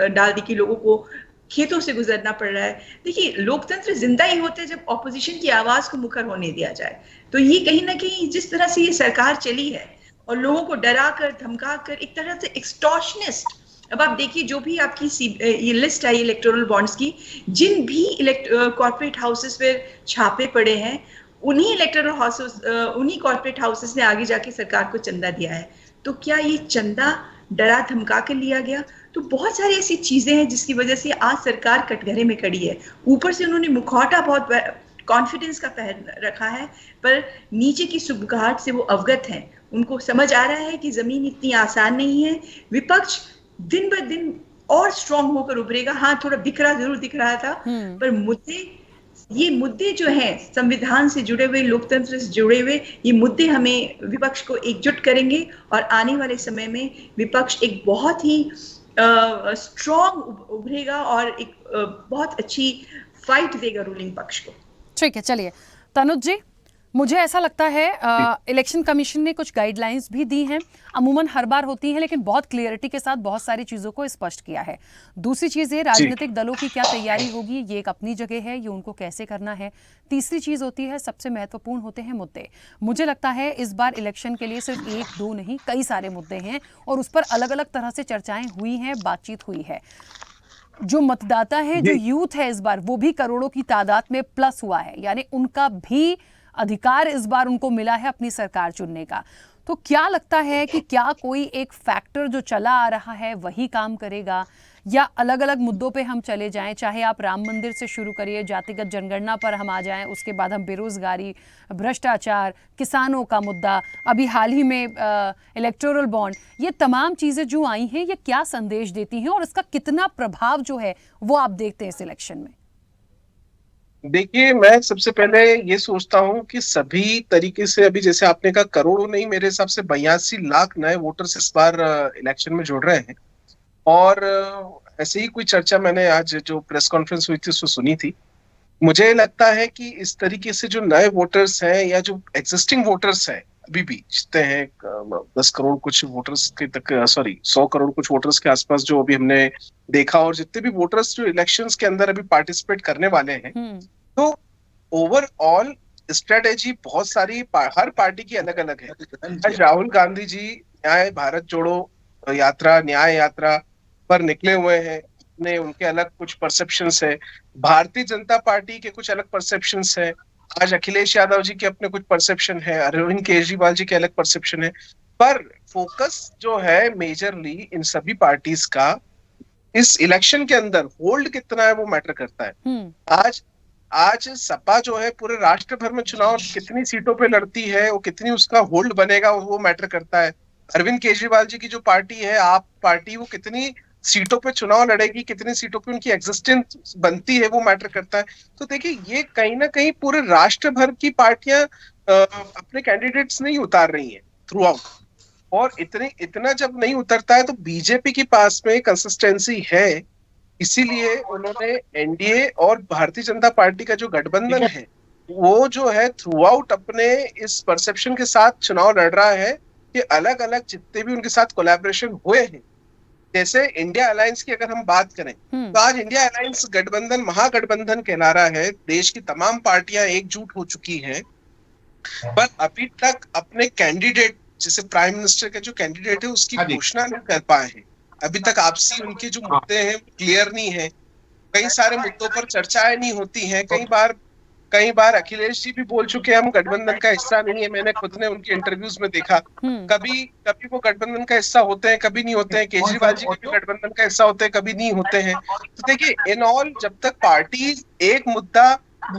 डाल दी कि लोगों को खेतों से गुजरना पड़ रहा है। देखिए, लोकतंत्र जिंदा ही होते हैं जब ऑपोजिशन की आवाज को मुखर होने दिया जाए। तो ये कहीं ना कहीं जिस तरह से ये सरकार चली है और लोगों को डरा कर धमका कर एक तरह से एक्सटॉर्शनिस्ट, अब आप देखिए जो भी आपकी ये लिस्ट आई इलेक्टोरल बॉन्ड्स की, जिन भी कॉर्पोरेट हाउसेस पे छापे पड़े हैं, उन्हीं इलेक्टोरल हाउसेस, उन्हीं कॉर्पोरेट हाउसेस ने आगे जाके सरकार को चंदा दिया है। तो क्या ये चंदा डरा धमका के लिया गया? तो बहुत सारी ऐसी चीजें हैं जिसकी वजह से आज सरकार कटघरे में खड़ी है। ऊपर से उन्होंने मुखौटा बहुत कॉन्फिडेंस का पहन रखा है, पर नीचे की सुगबुगाहट से वो अवगत हैं। उनको समझ आ रहा है कि जमीन इतनी आसान नहीं है। विपक्ष दिन ब दिन और स्ट्रांग होकर उभरेगा। हाँ, थोड़ा बिखरा जरूर दिख रहा था, पर ये मुद्दे जो हैं संविधान से जुड़े हुए, लोकतंत्र से जुड़े हुए, ये मुद्दे हमें विपक्ष को एकजुट करेंगे और आने वाले समय में विपक्ष एक बहुत ही स्ट्रांग उभरेगा और एक बहुत अच्छी फाइट देगा रूलिंग पक्ष को। ठीक है, चलिए तनुज जी, मुझे ऐसा लगता है इलेक्शन कमीशन ने कुछ गाइडलाइंस भी दी हैं, अमूमन हर बार होती हैं, लेकिन बहुत क्लियरिटी के साथ बहुत सारी चीज़ों को स्पष्ट किया है। दूसरी चीज़ ये, राजनीतिक दलों की क्या तैयारी होगी, ये एक अपनी जगह है, ये उनको कैसे करना है। तीसरी चीज़ होती है, सबसे महत्वपूर्ण होते हैं मुद्दे। मुझे लगता है इस बार इलेक्शन के लिए सिर्फ एक दो नहीं, कई सारे मुद्दे हैं और उस पर अलग अलग तरह से चर्चाएं हुई हैं, बातचीत हुई है। जो मतदाता है, जो यूथ है, इस बार वो भी करोड़ों की तादाद में प्लस हुआ है, यानी उनका भी अधिकार इस बार उनको मिला है अपनी सरकार चुनने का। तो क्या लगता है कि क्या कोई एक फैक्टर जो चला आ रहा है वही काम करेगा, या अलग अलग मुद्दों पे हम चले जाएं? चाहे आप राम मंदिर से शुरू करिए, जातिगत जनगणना पर हम आ जाएं, उसके बाद हम बेरोजगारी, भ्रष्टाचार, किसानों का मुद्दा, अभी हाल ही में इलेक्टोरल बॉन्ड, ये तमाम चीज़ें जो आई हैं, ये क्या संदेश देती हैं और इसका कितना प्रभाव जो है वो आप देखते हैं इस इलेक्शन में? देखिए, मैं सबसे पहले ये सोचता हूं कि सभी तरीके से, अभी जैसे आपने कहा करोड़ों नहीं, मेरे हिसाब से 82 लाख नए वोटर्स इस बार इलेक्शन में जुड़ रहे हैं। और ऐसे ही कोई चर्चा मैंने आज जो प्रेस कॉन्फ्रेंस हुई थी उसको सुनी थी। मुझे लगता है कि इस तरीके से जो नए वोटर्स हैं या जो एग्जिस्टिंग वोटर्स हैं, अभी भी जितने हैं 10 करोड़ कुछ वोटर्स के तक, 100 करोड़ कुछ वोटर्स के आसपास जो अभी हमने देखा, और जितने भी वोटर्स जो इलेक्शंस के अंदर अभी पार्टिसिपेट करने वाले हैं, तो ओवरऑल स्ट्रेटेजी बहुत सारी हर पार्टी की अलग अलग है। आज राहुल गांधी जी न्याय भारत जोड़ो यात्रा, न्याय यात्रा पर निकले हुए हैं, ने उनके अलग कुछ परसेप्शंस है। भारतीय जनता पार्टी के कुछ अलग परसेप्शंस है। आज अखिलेश यादव जी के अपने कुछ परसेप्शन है, अरविंद केजरीवाल जी के अलग परसेप्शन है। पर फोकस जो है मेजरली इन सभी पार्टीज का इस इलेक्शन के अंदर होल्ड कितना है वो मैटर करता है। आज सपा जो है पूरे राष्ट्र भर में चुनाव कितनी सीटों पे लड़ती है, वो कितनी उसका होल्ड बनेगा वो मैटर करता है। अरविंद केजरीवाल जी की जो पार्टी है, आप पार्टी, वो कितनी सीटों पे चुनाव लड़ेगी, कितनी सीटों पे उनकी एग्जिस्टेंस बनती है, वो मैटर करता है। तो देखिए, ये कहीं ना कहीं पूरे राष्ट्र भर की पार्टियां अपने कैंडिडेट्स नहीं उतार रही हैं थ्रू आउट, और इतना जब नहीं उतरता है तो बीजेपी के पास में कंसिस्टेंसी है, इसीलिए उन्होंने एनडीए और भारतीय जनता पार्टी का जो गठबंधन है वो जो है थ्रू आउट अपने इस परसेप्शन के साथ चुनाव लड़ रहा है कि अलग अलग जितने भी उनके साथ कोलैबोरेशन हुए हैं, जैसे इंडिया अलायंस की अगर हम बात करें तो आज इंडिया अलायंस गठबंधन महागठबंधन कहला रहा है। देश की तमाम पार्टियां एकजुट हो चुकी हैं, पर अभी तक अपने कैंडिडेट, जैसे प्राइम मिनिस्टर के जो कैंडिडेट है उसकी घोषणा नहीं कर पाए हैं। अभी तक आपसी उनके जो मुद्दे हैं क्लियर नहीं है। कई सारे मुद्दों पर चर्चाएं नहीं होती हैं। कई बार अखिलेश जी भी बोल चुके हैं हम गठबंधन का हिस्सा नहीं है। मैंने खुद ने उनके इंटरव्यूज में देखा, कभी वो गठबंधन का हिस्सा होते हैं, कभी नहीं होते हैं। केजरीवाल जी कभी गठबंधन का हिस्सा होते हैं, कभी नहीं होते हैं। तो देखिए, इन ऑल जब तक पार्टी एक मुद्दा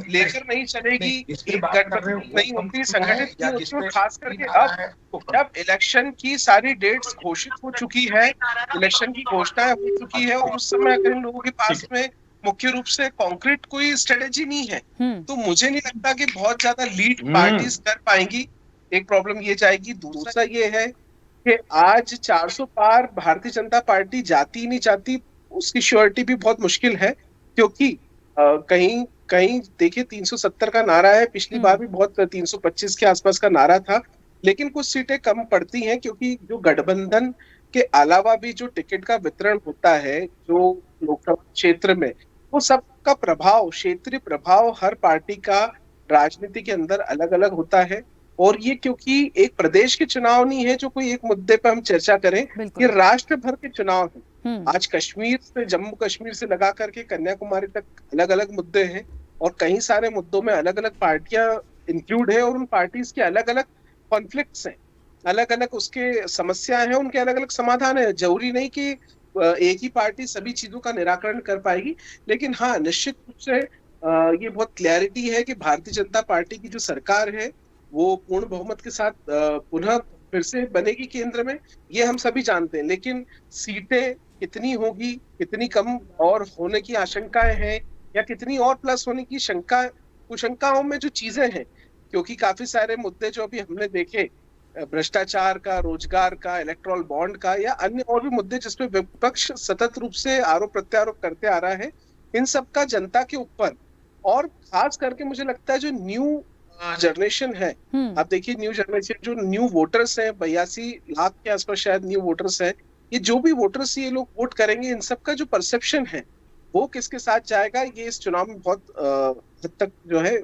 लेकर नहीं चलेगी, एक गठबंधन नहीं होती, संगठित नहीं होती, और खास करके अब जब इलेक्शन की सारी डेट्स घोषित हो चुकी है, इलेक्शन की घोषणा हो चुकी है, और उस समय अगर इन लोगों के पास में मुख्य रूप से कॉन्क्रीट कोई स्ट्रेटेजी नहीं है, तो मुझे नहीं लगता कि बहुत ज्यादा लीड पार्टीज कर पाएंगी। एक प्रॉब्लम ये जाएगी। दूसरा ये है कि आज 400 पार भारतीय जनता पार्टी जाती ही नहीं जाती, उसकी श्योरिटी भी बहुत मुश्किल है, क्योंकि कहीं देखिए 370 का नारा है, पिछली बार भी बहुत 325 के आसपास का नारा था, लेकिन कुछ सीटें कम पड़ती हैं, क्योंकि जो गठबंधन उसके अलावा भी जो टिकट का वितरण होता है जो लोकसभा क्षेत्र में, वो सबका प्रभाव, क्षेत्रीय प्रभाव हर पार्टी का राजनीति के अंदर अलग अलग होता है। और ये क्योंकि एक प्रदेश के चुनाव नहीं है जो कोई एक मुद्दे पर हम चर्चा करें, ये राष्ट्र भर के चुनाव है। आज कश्मीर से, जम्मू कश्मीर से लगा करके कन्याकुमारी तक अलग अलग मुद्दे हैं और कई सारे मुद्दों में अलग अलग पार्टियां इंक्लूड है और उन पार्टीज के अलग अलग कॉन्फ्लिक्ट्स हैं, अलग अलग उसके समस्याएं हैं, उनके अलग अलग समाधान है। जरूरी नहीं कि एक ही पार्टी सभी चीजों का निराकरण कर पाएगी, लेकिन हाँ, निश्चित रूप से ये बहुत क्लैरिटी है कि भारतीय जनता पार्टी की जो सरकार है वो पूर्ण बहुमत के साथ पुनः फिर से बनेगी केंद्र में, ये हम सभी जानते हैं। लेकिन सीटें कितनी होगी, कितनी कम और होने की आशंकाएं हैं या कितनी और प्लस होने की कुशंकाओं में जो चीजें हैं, क्योंकि काफी सारे मुद्दे जो अभी हमने देखे, भ्रष्टाचार का, रोजगार का, इलेक्टोरल बॉन्ड का या अन्य और भी मुद्दे जिसपे विपक्ष सतत रूप से आरोप प्रत्यारोप करते आ रहा है, इन सब का जनता के ऊपर और खास करके मुझे लगता है जो न्यू जनरेशन है, आप देखिए न्यू जनरेशन, जो न्यू वोटर्स हैं, 82 लाख के आसपास शायद न्यू वोटर्स हैं, ये जो भी वोटर्स ये लोग वोट करेंगे, इन सब का जो परसेप्शन है वो किसके साथ जाएगा, ये इस चुनाव में बहुत हद तक जो है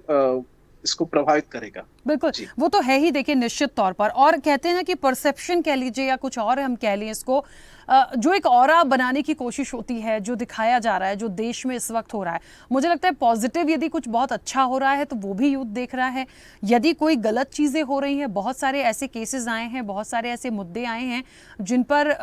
इसको प्रभावित करेगा। बिल्कुल, वो तो है ही, देखिए निश्चित तौर पर। और कहते हैं ना कि परसेप्शन कह लीजिए या कुछ और हम कह लें इसको, जो एक ऑरा बनाने की कोशिश होती है, जो दिखाया जा रहा है, जो देश में इस वक्त हो रहा है, मुझे लगता है पॉजिटिव यदि कुछ बहुत अच्छा हो रहा है तो वो भी यूथ देख रहा है। यदि कोई गलत चीज़ें हो रही हैं, बहुत सारे ऐसे केसेस आए हैं, बहुत सारे ऐसे मुद्दे आए हैं जिन पर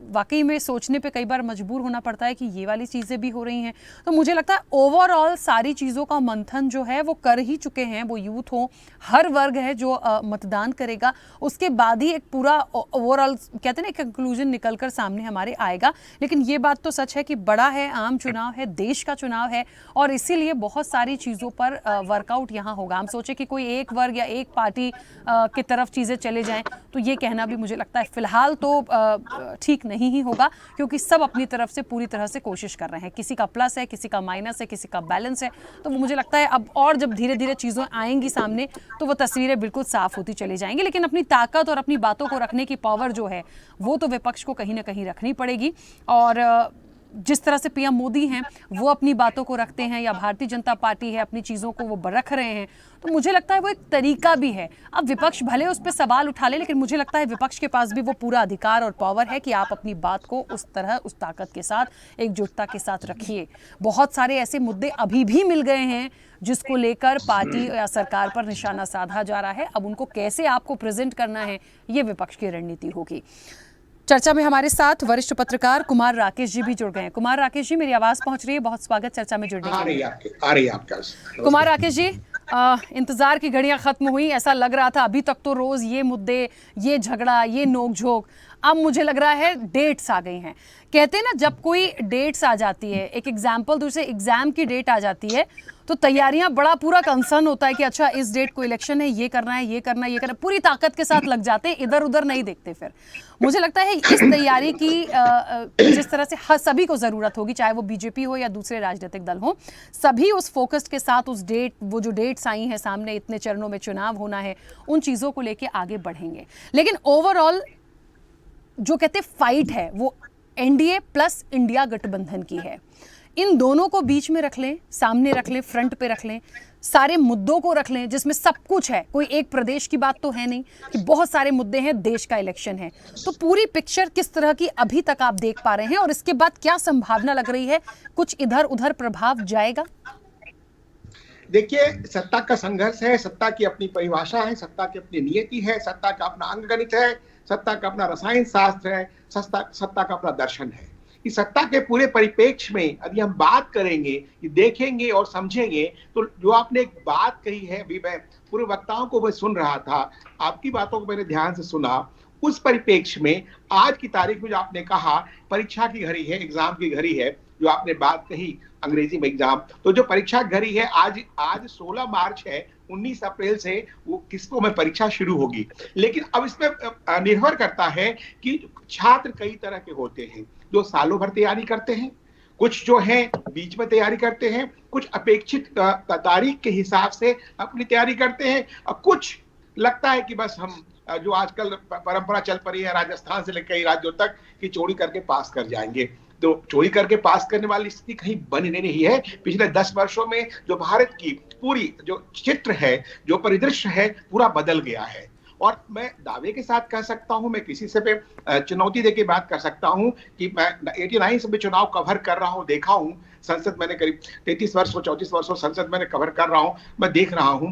वाकई में सोचने पे कई बार मजबूर होना पड़ता है कि ये वाली चीज़ें भी हो रही हैं। तो मुझे लगता है ओवरऑल सारी चीज़ों का मंथन जो है वो कर ही चुके हैं, वो यूथ हो, हर वर्ग है जो मतदान करेगा, उसके बाद ही एक पूरा ओवरऑल कहते हैं ना कंक्लूजन निकल कर सामने हमारे आएगा। लेकिन ये बात तो सच है कि बड़ा है, आम चुनाव है, देश का चुनाव है और इसीलिए बहुत सारी चीज़ों पर वर्कआउट यहाँ होगा। हम सोचे कि कोई एक वर्ग या एक पार्टी की तरफ चीज़ें चले जाएं तो ये कहना भी मुझे लगता है फिलहाल तो ठीक नहीं ही होगा, क्योंकि सब अपनी तरफ से पूरी तरह से कोशिश कर रहे हैं। किसी का प्लस है, किसी का माइनस है, किसी का बैलेंस है। तो मुझे लगता है अब और जब धीरे धीरे चीज़ें आएंगी सामने तो वो तस्वीरें बिल्कुल साफ होती चली जाएंगी। लेकिन अपनी ताकत और अपनी बातों को रखने की पावर जो है वो तो विपक्ष को कहीं ना कहीं रखनी पड़ेगी। और जिस तरह से पीएम मोदी हैं वो अपनी बातों को रखते हैं या भारतीय जनता पार्टी है अपनी चीज़ों को वो रख रहे हैं, तो मुझे लगता है वो एक तरीका भी है। अब विपक्ष भले उस पर सवाल उठा ले, लेकिन मुझे लगता है विपक्ष के पास भी वो पूरा अधिकार और पावर है कि आप अपनी बात को उस तरह, उस ताकत के साथ, एकजुटता के साथ रखिए। बहुत सारे ऐसे मुद्दे अभी भी मिल गए हैं जिसको लेकर पार्टी या सरकार पर निशाना साधा जा रहा है। अब उनको कैसे आपको प्रेजेंट करना है, ये विपक्ष की रणनीति होगी। चर्चा में हमारे साथ वरिष्ठ पत्रकार कुमार राकेश जी भी जुड़ गए हैं। कुमार राकेश जी, मेरी आवाज पहुंच रही है? बहुत स्वागत चर्चा में जुड़ने के लिए। आ रही है आपका। कुमार राकेश जी, इंतजार की घड़ियां खत्म हुई, ऐसा लग रहा था अभी तक तो रोज ये मुद्दे, ये झगड़ा, ये नोकझोंक, अब मुझे लग रहा है डेट्स आ गई हैं। कहते हैं ना जब कोई डेट्स आ जाती है, एक एग्जाम्पल दूसरे एग्जाम की डेट आ जाती है तो तैयारियां बड़ा पूरा कंसर्न होता है कि अच्छा इस डेट को इलेक्शन है, ये करना है, ये करना है, ये करना है, पूरी ताकत के साथ लग जाते हैं, इधर उधर नहीं देखते। फिर मुझे लगता है इस तैयारी की जिस तरह से हर सभी को ज़रूरत होगी, चाहे वो बीजेपी हो या दूसरे राजनीतिक दल हो, सभी उस फोकस के साथ उस डेट, वो जो डेट्स आई हैं सामने, इतने चरणों में चुनाव होना है, उन चीज़ों को लेके आगे बढ़ेंगे। लेकिन ओवरऑल जो कहते फाइट है वो एनडीए प्लस इंडिया गठबंधन की है। इन दोनों को बीच में रख लें, सामने रख लें, फ्रंट पे रख लें, सारे मुद्दों को रख लें जिसमें सब कुछ है, कोई एक प्रदेश की बात तो है नहीं कि बहुत सारे मुद्दे हैं, देश का इलेक्शन है। तो पूरी पिक्चर किस तरह की अभी तक आप देख पा रहे हैं और इसके बाद क्या संभावना लग रही है, कुछ इधर उधर प्रभाव जाएगा? देखिए, सत्ता का संघर्ष है, सत्ता की अपनी परिभाषा है, सत्ता की अपनी नियति है, सत्ता का अपना अंकगणित है, सत्ता का अपना रसायन शास्त्र है, सत्ता का अपना दर्शन है। इस सत्ता के पूरे परिप्रेक्ष्य में यदि हम बात करेंगे, देखेंगे और समझेंगे, तो जो आपने एक बात कही है, अभी मैं पूर्व वक्ताओं को मैं सुन रहा था, आपकी बातों को मैंने ध्यान से सुना, उस परिप्रेक्ष्य में आज की तारीख में जो आपने कहा परीक्षा की घड़ी है, एग्जाम की घड़ी है, जो आपने बात कही अंग्रेजी में एग्जाम, तो जो परीक्षा घड़ी है आज 16 मार्च है, 19 अप्रैल से वो किसको में परीक्षा शुरू होगी। लेकिन अब इसमें निर्भर करता है कि छात्र कई तरह के होते हैं, जो सालों भर तैयारी करते हैं, कुछ जो है बीच में तैयारी करते हैं, कुछ अपेक्षित तारीख के हिसाब से अपनी तैयारी करते हैं, और कुछ लगता है कि बस हम जो आजकल परंपरा चल पड़ी है राजस्थान से लेकर कई राज्यों तक कि चोरी करके पास कर जाएंगे, तो चोरी करके पास करने वाली स्थिति कहीं बनी नहीं रही है। पिछले 10 वर्षों में जो भारत की पूरी जो चित्र है, जो परिदृश्य है, पूरा बदल गया है। और मैं दावे के साथ कह सकता हूं, मैं किसी से पे चुनौती देके बात कर सकता हूं कि मैं 89 से भी चुनाव कवर कर रहा हूं, देखा हूं। संसद मैंने करीब 33 वर्षों 34 वर्षों संसद मैंने कवर कर रहा हूं, मैं देख रहा हूं।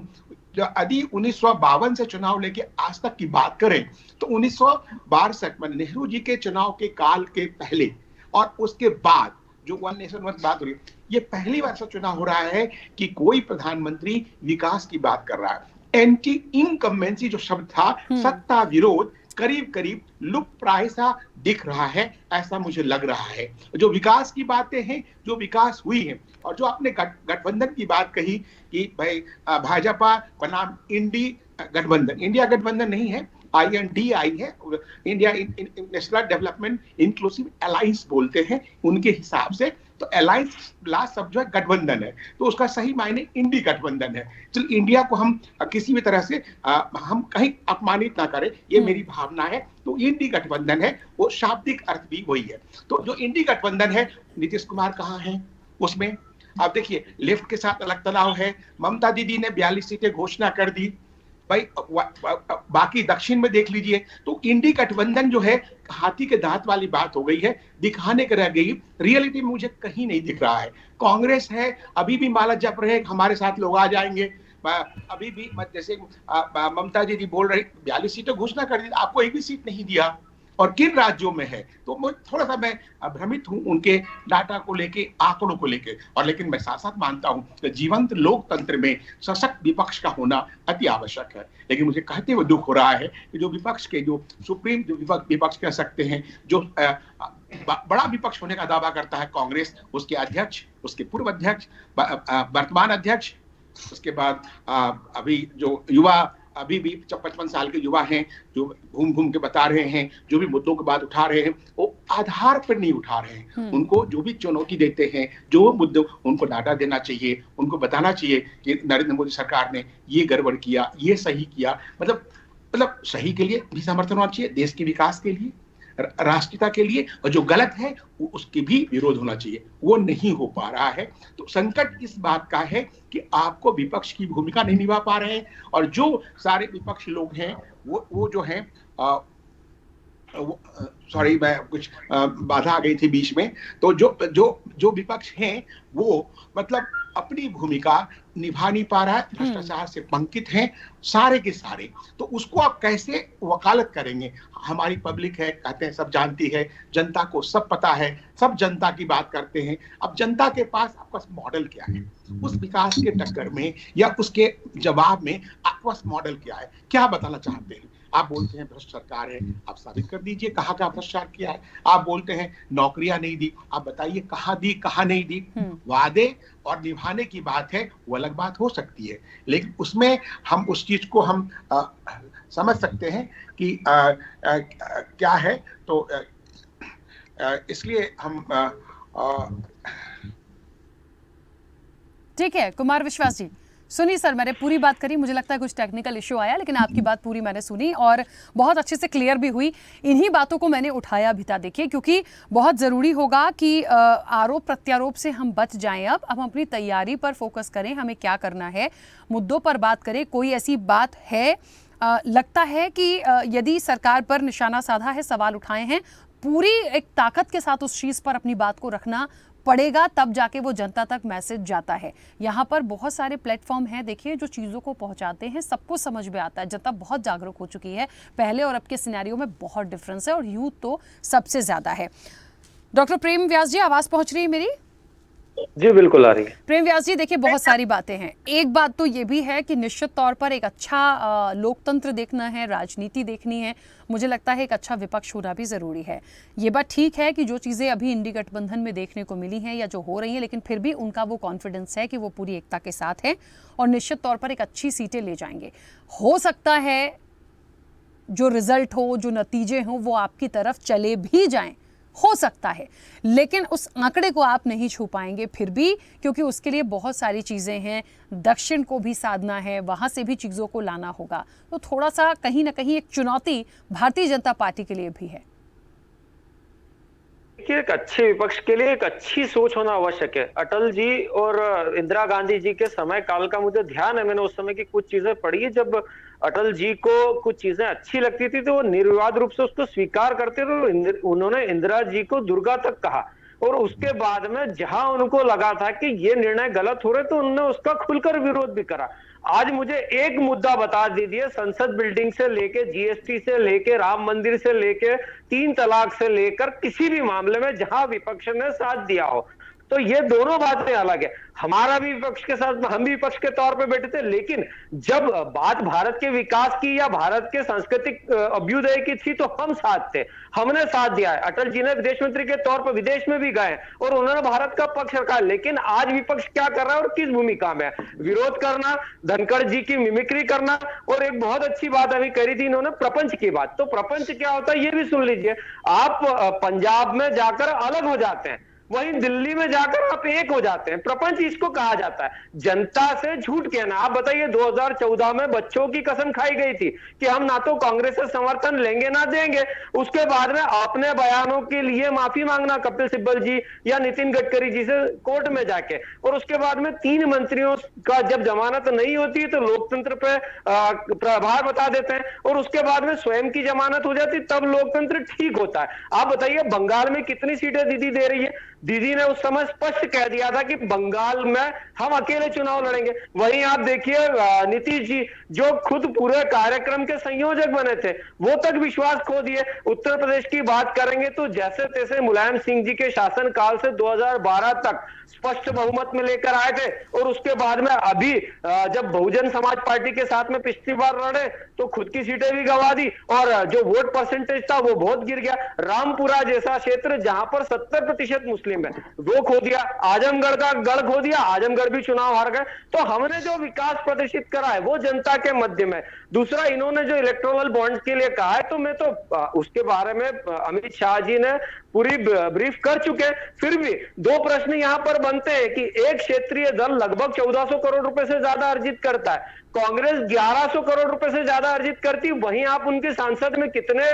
यदि 1952 से चुनाव लेके आज तक की बात करें तो 1962 में नेहरू जी के चुनाव के काल के पहले और उसके बाद जो वन नेशन वन बात हो रही है, ये पहली बार ऐसा चुनाव हो रहा है कि कोई प्रधानमंत्री विकास की बात कर रहा है। एंटी इनकम्बेंसी जो शब्द था, सत्ता विरोध, करीब करीब लुप्त प्राय सा दिख रहा है, ऐसा मुझे लग रहा है। जो विकास की बातें हैं, जो विकास हुई है, और जो आपने गठबंधन की बात कही कि भाई भाजपा बनाम गठबंधन, इंडिया गठबंधन नहीं है, INDI है, India national development inclusive alliance बोलते हैं उनके हिसाब से। तो अलायंस लास्ट शब्द जो है गठबंधन है, तो उसका सही मायने इंडी गठबंधन है। तो इंडिया को हम किसी भी तरह से हम कहीं अपमानित ना करें, ये मेरी भावना है। तो इंडी गठबंधन है, वो शाब्दिक अर्थ भी वही है। तो जो इंडी गठबंधन है, नीतीश कुमार कहाँ है उसमें? आप देखिए, लेफ्ट के साथ अलग तनाव है। ममता दीदी ने 42 सीटें घोषणा कर दी भाई, बाकी दक्षिण में देख लीजिए। तो इंडी गठबंधन जो है हाथी के दांत वाली बात हो गई है, दिखाने के रह गई, रियलिटी में मुझे कहीं नहीं दिख रहा है। कांग्रेस है, अभी भी माला जप रहे हमारे साथ लोग आ जाएंगे, अभी भी जैसे ममता जी बोल रही 42 सीटें घोषणा कर दी, आपको एक भी सीट नहीं दिया, और किन राज्यों में है। तो थोड़ा सा मैं भ्रमित हूं उनके डाटा को लेके, आंकड़ों को लेके। और लेकिन मैं साथ साथ मानता हूं कि जीवंत लोकतंत्र में सशक्त विपक्ष का होना अति आवश्यक है। लेकिन मुझे कहते हुए दुख हो रहा है कि जो विपक्ष के जो सुप्रीम जो विपक्ष कह सकते हैं, जो बड़ा विपक्ष होने का दावा करता है कांग्रेस, उसके अध्यक्ष, उसके पूर्व अध्यक्ष, वर्तमान अध्यक्ष, उसके बाद अभी जो युवा, अभी भी 55 साल के युवा हैं, जो घूम घूम के बता रहे हैं, जो भी मुद्दों की बात उठा रहे हैं, वो आधार पर नहीं उठा रहे हैं। उनको जो भी चुनौती देते हैं, जो मुद्दे, उनको डाटा देना चाहिए, उनको बताना चाहिए कि नरेंद्र मोदी सरकार ने ये गड़बड़ किया, ये सही किया। मतलब सही के लिए भी समर्थन होना चाहिए, देश के विकास के लिए, राष्ट्रीयता के लिए, और जो गलत है उसके भी विरोध होना चाहिए। वो नहीं हो पा रहा है। तो संकट इस बात का है कि आपको विपक्ष की भूमिका नहीं निभा पा रहे हैं, और जो सारे विपक्षी लोग हैं वो जो हैं, सॉरी मैं कुछ बाधा आ गई थी बीच में। तो जो विपक्ष हैं वो मतलब अपनी भूमिका निभा नहीं पा रहा है, भ्रष्टाचार से पंकित हैं सारे के सारे। तो उसको आप कैसे वकालत करेंगे? हमारी पब्लिक है, कहते हैं सब जानती है, जनता को सब पता है, सब जनता की बात करते हैं। अब जनता के पास आपका मॉडल क्या है? उस विकास के टक्कर में या उसके जवाब में आपका मॉडल क्या है? क्या बताना चाहते हैं? आप बोलते हैं भ्रष्ट सरकार है, आप साबित कर दीजिए कहाँ का भ्रष्टाचार किया है। आप बोलते हैं नौकरियां नहीं दी, आप बताइए कहाँ दी, कहाँ नहीं दी। वादे और निभाने की बात है, वो अलग बात हो सकती है, लेकिन उसमें हम उस चीज को हम समझ सकते हैं कि क्या है। तो इसलिए हम ठीक है कुमार विश्वास जी, सुनी सर, मैंने पूरी बात करी, मुझे लगता है कुछ टेक्निकल इश्यू आया, लेकिन आपकी बात पूरी मैंने सुनी और बहुत अच्छे से क्लियर भी हुई। इन्हीं बातों को मैंने उठाया भी था, देखिए, क्योंकि बहुत ज़रूरी होगा कि आरोप प्रत्यारोप से हम बच जाएं। अब हम अपनी तैयारी पर फोकस करें, हमें क्या करना है, मुद्दों पर बात करें। कोई ऐसी बात है, लगता है कि यदि सरकार पर निशाना साधा है, सवाल उठाए हैं, पूरी एक ताकत के साथ उस चीज़ पर अपनी बात को रखना पड़ेगा, तब जाके वो जनता तक मैसेज जाता है। यहाँ पर बहुत सारे प्लेटफॉर्म हैं, देखिए, जो चीज़ों को पहुँचाते हैं, सबको समझ में आता है। जनता बहुत जागरूक हो चुकी है, पहले और अब के सिनेरियो में बहुत डिफरेंस है, और यूथ तो सबसे ज़्यादा है। डॉक्टर प्रेम व्यास जी, आवाज़ पहुँच रही है मेरी? जी बिल्कुल आ रही है। प्रेम व्यास जी, देखिए, बहुत सारी बातें हैं। एक बात तो ये भी है कि निश्चित तौर पर एक अच्छा लोकतंत्र देखना है, राजनीति देखनी है, मुझे लगता है एक अच्छा विपक्ष होना भी ज़रूरी है। ये बात ठीक है कि जो चीज़ें अभी इंडी गठबंधन में देखने को मिली हैं या जो हो रही हैं, लेकिन फिर भी उनका वो कॉन्फिडेंस है कि वो पूरी एकता के साथ है और निश्चित तौर पर एक अच्छी सीटें ले जाएंगे। हो सकता है जो रिजल्ट हो, जो नतीजे हों, वो आपकी तरफ चले भी जाएं, हो सकता है, लेकिन उस आंकड़े को आप नहीं छू पाएंगे फिर भी, क्योंकि उसके लिए बहुत सारी चीज़ें हैं। दक्षिण को भी साधना है, वहाँ से भी चीज़ों को लाना होगा। तो थोड़ा सा कहीं ना कहीं एक चुनौती भारतीय जनता पार्टी के लिए भी है। एक अच्छे विपक्ष के लिए एक अच्छी सोच होना आवश्यक है। अटल जी और इंदिरा गांधी जी के समय काल का मुझे ध्यान है, मैंने उस समय की कुछ चीजें पढ़ी है। जब अटल जी को कुछ चीजें अच्छी लगती थी तो वो निर्विवाद रूप से उसको स्वीकार करते थे। उन्होंने इंदिरा जी को दुर्गा तक कहा, और उसके बाद में जहां उनको लगा था कि ये निर्णय गलत हो रहे तो उन्होंने उसका खुलकर विरोध भी करा। आज मुझे एक मुद्दा बता दीजिए, संसद बिल्डिंग से लेके जीएसटी से लेके राम मंदिर से लेके 3 तलाक से लेकर किसी भी मामले में जहां विपक्ष ने साथ दिया हो, तो ये दोनों बातें अलग है। हमारा भी विपक्ष के साथ, हम भी विपक्ष के तौर पे बैठे थे, लेकिन जब बात भारत के विकास की या भारत के सांस्कृतिक अभ्युदय की थी तो हम साथ थे, हमने साथ दिया है। अटल जी ने विदेश मंत्री के तौर पर विदेश में भी गए और उन्होंने भारत का पक्ष रखा। लेकिन आज विपक्ष क्या कर रहा है और किस भूमिका में है? विरोध करना, धनखड़ जी की मिमिक्री करना, और एक बहुत अच्छी बात अभी करी थी इन्होंने प्रपंच की बात। तो प्रपंच क्या होता है ये भी सुन लीजिए। आप पंजाब में जाकर अलग हो जाते हैं, वहीं दिल्ली में जाकर आप एक हो जाते हैं, प्रपंच इसको कहा जाता है। जनता से झूठ कहना। आप बताइए 2014 में बच्चों की कसम खाई गई थी कि हम ना तो कांग्रेस से समर्थन लेंगे ना देंगे, उसके बाद में अपने बयानों के लिए माफी मांगना कपिल सिब्बल जी या नितिन गडकरी जी से कोर्ट में जाके, और उसके बाद में 3 मंत्रियों का जब जमानत नहीं होती है तो लोकतंत्र पे प्रभार बता देते हैं, और उसके बाद में स्वयं की जमानत हो जाती तब लोकतंत्र ठीक होता है। आप बताइए बंगाल में कितनी सीटें दीदी दे रही है? दीदी ने उस समय स्पष्ट कह दिया था कि बंगाल में हम अकेले चुनाव लड़ेंगे। वहीं आप देखिए नीतीश जी जो खुद पूरे कार्यक्रम के संयोजक बने थे, वो तक विश्वास खो दिए। उत्तर प्रदेश की बात करेंगे तो जैसे तैसे मुलायम सिंह जी के शासनकाल से 2012 तक स्पष्ट बहुमत में लेकर आए थे, और उसके बाद में अभी जब बहुजन समाज पार्टी के साथ में पिछली बार लड़े तो खुद की सीटें भी गंवा दी, और जो वोट परसेंटेज था वो बहुत गिर गया। रामपुरा जैसा क्षेत्र जहां पर 70% मुस्लिम है वो खो दिया, आजमगढ़ का गढ़ खो दिया, आजमगढ़ भी चुनाव हार गए। तो हमने जो विकास प्रदर्शित करा है वो जनता के मध्य में। दूसरा, इन्होंने जो इलेक्टोरल बॉन्ड के लिए कहा है तो मैं तो उसके बारे में अमित शाह जी ने पूरी ब्रीफ कर चुके हैं। फिर भी 2 प्रश्न यहां पर बनते हैं कि एक क्षेत्रीय दल लगभग 1400 करोड़ रुपए से ज्यादा अर्जित करता है, कांग्रेस 1100 करोड़ रुपए से ज्यादा अर्जित करती, वहीं आप उनके सांसद में कितने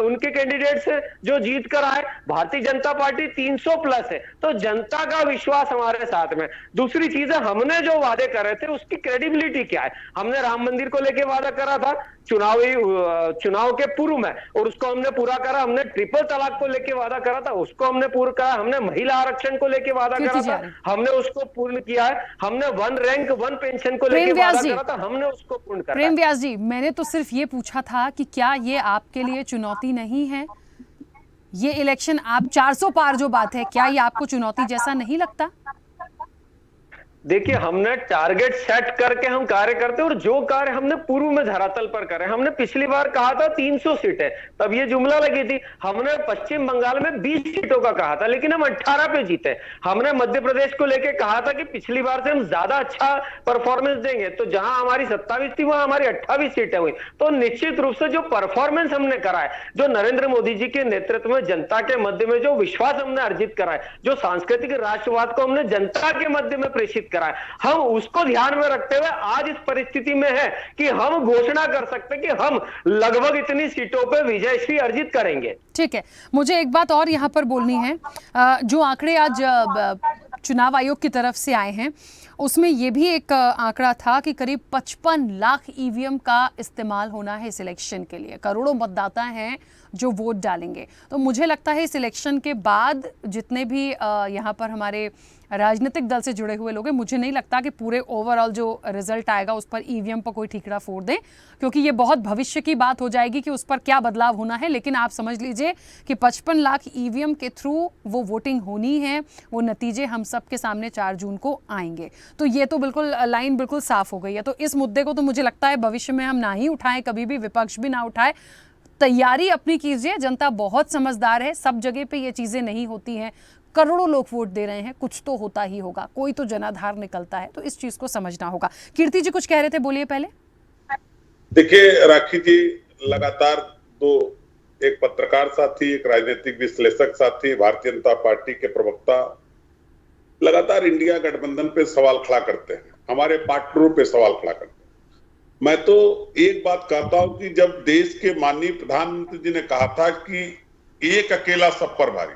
उनके कैंडिडेट्स हैं जो जीत कर आए? भारतीय जनता पार्टी 300 प्लस है। तो जनता का विश्वास हमारे साथ में। दूसरी चीज है, हमने जो वादे कर रहे थे उसकी क्रेडिबिलिटी क्या है? हमने राम मंदिर को लेकर वादा करा था चुनाव के पूर्व में, और उसको हमने पूरा करा। हमने ट्रिपल तलाक को लेकर वादा करा था, उसको हमने पूरा करा। हमने महिला आरक्षण को लेकर वादा करा था, हमने उसको पूर्ण किया है। हमने 1 रैंक 1 पेंशन को लेकर वादा करा था, हमने उसको पूर्ण करा। प्रेम व्यास जी, मैंने तो सिर्फ ये पूछा था कि क्या ये आपके लिए चुनौती नहीं है? ये इलेक्शन, आप 400 पार जो बात है, क्या ये आपको चुनौती जैसा नहीं लगता? देखिए, हमने टारगेट सेट करके हम कार्य करते हैं, और जो कार्य हमने पूर्व में धरातल पर करे। हमने पिछली बार कहा था 300 सीटें, तब ये जुमला लगी थी। हमने पश्चिम बंगाल में 20 सीटों का कहा था, लेकिन हम 18 पे जीते। हमने मध्य प्रदेश को लेके कहा था कि पिछली बार से हम ज्यादा अच्छा परफॉर्मेंस देंगे, तो जहां हमारी 27 थी वहां हमारी 28 सीटें हुई। तो निश्चित रूप से जो परफॉर्मेंस हमने करा है, जो नरेंद्र मोदी जी के नेतृत्व में जनता के मध्य में जो विश्वास हमने अर्जित करा है, जो सांस्कृतिक राष्ट्रवाद को हमने जनता के मध्य में प्रेषित, हम उसको ध्यान में रखते हुए आज इस परिस्थिति में है कि हम घोषणा कर सकते हैं कि हम लगभग इतनी सीटों पे विजयश्री अर्जित करेंगे। ठीक है, मुझे एक बात और यहाँ पर बोलनी है। जो आंकड़े आज चुनाव आयोग की तरफ से आए हैं उसमें यह भी एक आंकड़ा था कि करीब 55 लाख ईवीएम का इस्तेमाल होना है इस इलेक्शन के लिए। करोड़ों मतदाता हैं जो वोट डालेंगे। तो मुझे लगता है इस इलेक्शन के बाद जितने भी यहाँ पर हमारे राजनीतिक दल से जुड़े हुए लोग हैं, मुझे नहीं लगता कि पूरे ओवरऑल जो रिजल्ट आएगा उस पर ईवीएम पर कोई ठीकरा फोड़ दें, क्योंकि ये बहुत भविष्य की बात हो जाएगी कि उस पर क्या बदलाव होना है। लेकिन आप समझ लीजिए कि 55 लाख ईवीएम के थ्रू वो वोटिंग होनी है, वो नतीजे हम सब के सामने 4 जून को आएंगे। तो ये तो बिल्कुल लाइन बिल्कुल साफ हो गई है। तो इस मुद्दे को तो मुझे लगता है भविष्य में हम ना ही उठाएं, कभी भी विपक्ष भी ना उठाए। तैयारी अपनी कीजिए, जनता बहुत समझदार है, सब जगह पे ये चीज़ें नहीं होती हैं। करोड़ों लोग वोट दे रहे हैं, कुछ तो होता ही होगा, कोई तो जनाधार निकलता है, तो इस चीज को समझना होगा। कीर्ति जी कुछ कह रहे थे, बोलिए पहले। देखिए राखी जी, लगातार 2 एक पत्रकार साथी, एक राजनीतिक विश्लेषक साथी, भारतीय जनता पार्टी के प्रवक्ता लगातार इंडिया गठबंधन पे सवाल खड़ा करते हैं, हमारे पार्टनरों पे सवाल खड़ा करते हैं। मैं तो एक बात कहता हूं कि जब देश के माननीय प्रधानमंत्री जी ने कहा था कि एक अकेला सब पर भारी,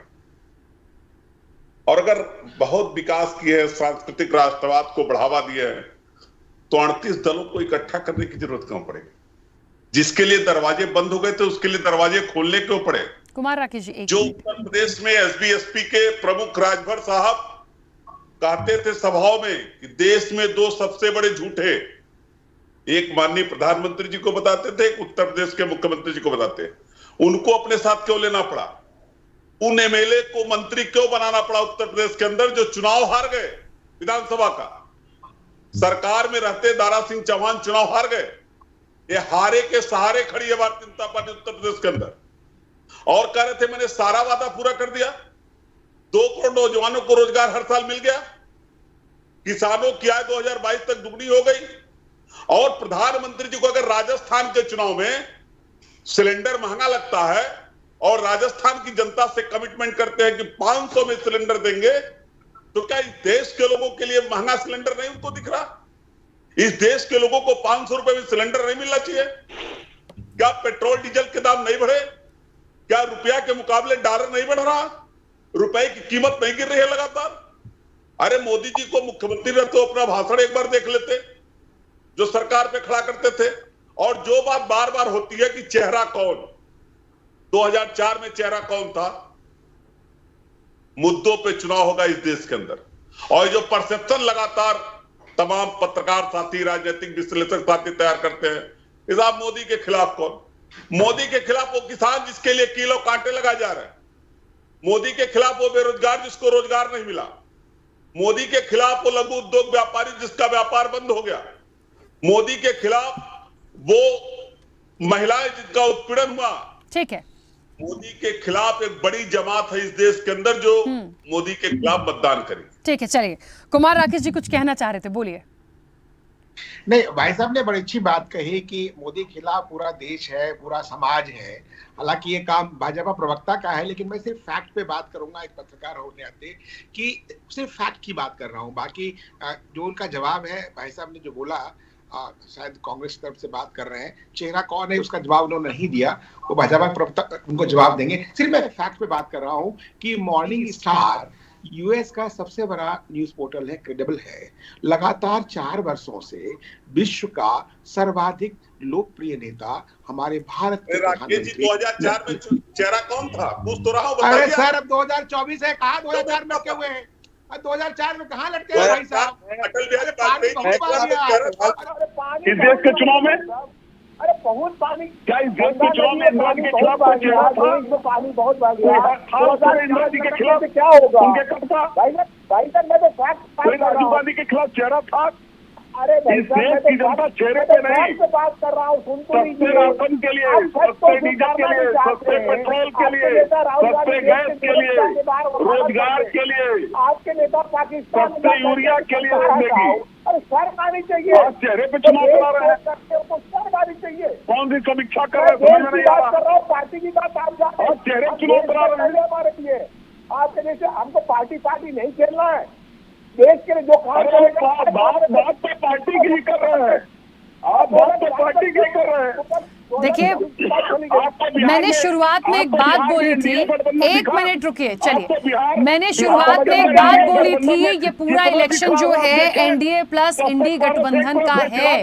और अगर बहुत विकास किया है, सांस्कृतिक राष्ट्रवाद को बढ़ावा दिया है, तो 38 दलों को इकट्ठा करने की जरूरत क्यों पड़ेगी? जिसके लिए दरवाजे बंद हो गए थे उसके लिए दरवाजे खोलने क्यों पड़े? कुमार राकेश जी, जो उत्तर प्रदेश में एसबी-एसपी के प्रमुख राजभर साहब कहते थे सभाओं में कि देश में दो सबसे बड़े झूठे, एक माननीय प्रधानमंत्री जी को बताते थे, एक उत्तर प्रदेश के मुख्यमंत्री जी को बताते, उनको अपने साथ क्यों लेना पड़ा? उन एमएलए को मंत्री क्यों बनाना पड़ा उत्तर प्रदेश के अंदर जो चुनाव हार गए विधानसभा का? सरकार में रहते दारा सिंह चौहान चुनाव हार गए। ये हारे के सहारे खड़ी है भारतीय जनता पार्टी उत्तर प्रदेश के अंदर, और कह रहे थे मैंने सारा वादा पूरा कर दिया, 2 करोड़ नौजवानों को रोजगार हर साल मिल गया, किसानों की आय 2022 तक दुगनी हो गई, और प्रधानमंत्री जी को अगर राजस्थान के चुनाव में सिलेंडर महंगा लगता है और राजस्थान की जनता से कमिटमेंट करते हैं कि 500 में सिलेंडर देंगे, तो क्या इस देश के लोगों के लिए महंगा सिलेंडर नहीं उनको दिख रहा? इस देश के लोगों को 500 रुपए में सिलेंडर नहीं मिलना चाहिए? क्या पेट्रोल डीजल के दाम नहीं बढ़े? क्या रुपया के मुकाबले डॉलर नहीं बढ़ रहा? रुपए की कीमत नहीं गिर रही है लगातार? अरे मोदी जी को मुख्यमंत्री रहते तो अपना भाषण एक बार देख लेते जो सरकार पे खड़ा करते थे। और जो बात बार बार होती है कि चेहरा कौन, 2004 में चेहरा कौन था? मुद्दों पे चुनाव होगा इस देश के अंदर, और जो परसेप्शन लगातार तमाम पत्रकार साथी, राजनीतिक विश्लेषक साथी तैयार करते हैं, इस आप मोदी के खिलाफ कौन? मोदी के खिलाफ वो किसान जिसके लिए किलो कांटे लगाए जा रहे हैं, मोदी के खिलाफ वो बेरोजगार जिसको रोजगार नहीं मिला, मोदी के खिलाफ वो लघु उद्योग व्यापारी जिसका व्यापार बंद हो गया, मोदी के खिलाफ वो महिलाएं जिनका उत्पीड़न हुआ। ठीक है, मोदी के खिलाफ एक बड़ी जमात है इस देश के अंदर जो मोदी के खिलाफ मतदान करे। ठीक है, चलिए कुमार राकेश जी कुछ कहना चाह रहे थे, बोलिए। नहीं, भाई साहब ने बड़ी अच्छी बात कही कि मोदी के खिलाफ पूरा देश है, पूरा समाज है। हालांकि ये काम भाजपा प्रवक्ता का है, लेकिन मैं सिर्फ फैक्ट पे बात करूंगा एक पत्रकार होने नाते कि सिर्फ फैक्ट की बात कर रहा हूँ। बाकी जो उनका जवाब है, भाई साहब ने जो बोला, शायद कांग्रेस की तरफ से बात कर रहे हैं, चेहरा कौन है उसका जवाब उन्होंने नहीं दिया, वो भाजपा प्रवक्ता उनको जवाब देंगे। सिर्फ मैं फैक्ट पे बात कर रहा हूँ कि मॉर्निंग स्टार यूएस का सबसे बड़ा न्यूज पोर्टल है, क्रेडिबल है, लगातार 4 वर्षों से विश्व का सर्वाधिक लोकप्रिय नेता हमारे भारत के प्रधानमंत्री। 2004 में चेहरा कौन था? कुछ तो रहा। अरे सर, अब 2024 है, कहा 2004 में लटके हुए हैं? 2004 में कहाँ लटके हैं भाई साहब? अटल बिहारी वाजपेयी इस देश के चुनाव में, अरे बहुत पानी, क्या इस देश के चुनाव में इंदिरा जी के खिलाफ कोई चेहरा था? पानी बहुत बढ़ गया। इंदिरा जी के खिलाफ क्या होगा? उनके कब था? भाई सर मैं तो राजीव गांधी के खिलाफ चेहरा था। अरे इस देश की जनता चेहरे पे नहीं, बात कर रहा हूँ, सस्ते राशन के लिए, सस्ते डीजल के लिए, सस्ते पेट्रोल के लिए, सस्ते गैस के लिए, रोजगार के लिए, आपके नेता पाकिस्तान सस्ते यूरिया के लिए जिंदगी। अरे शर्म आनी चाहिए, आप चेहरे पे चुनाव करा रहे हैं, शर्म आनी चाहिए। कौन सी समीक्षा कर रहे हैं? समझ नहीं आ रहा। पार्टी की बात आप चेहरे चुनाव करा रहे हैं हमारे लिए। आपके जैसे हमको पार्टी नहीं खेलना है, देश के लिए जो काम करेगा। बात तो पार्टी की ही कर रहे हैं आप, बात तो पार्टी की कर रहे हैं। देखिए, मैंने शुरुआत में एक बात बोली थी, 1 मिनट रुकिए, चलिए। मैंने शुरुआत में एक बात बोली थी, ये पूरा इलेक्शन जो है एनडीए प्लस इंडी गठबंधन का है,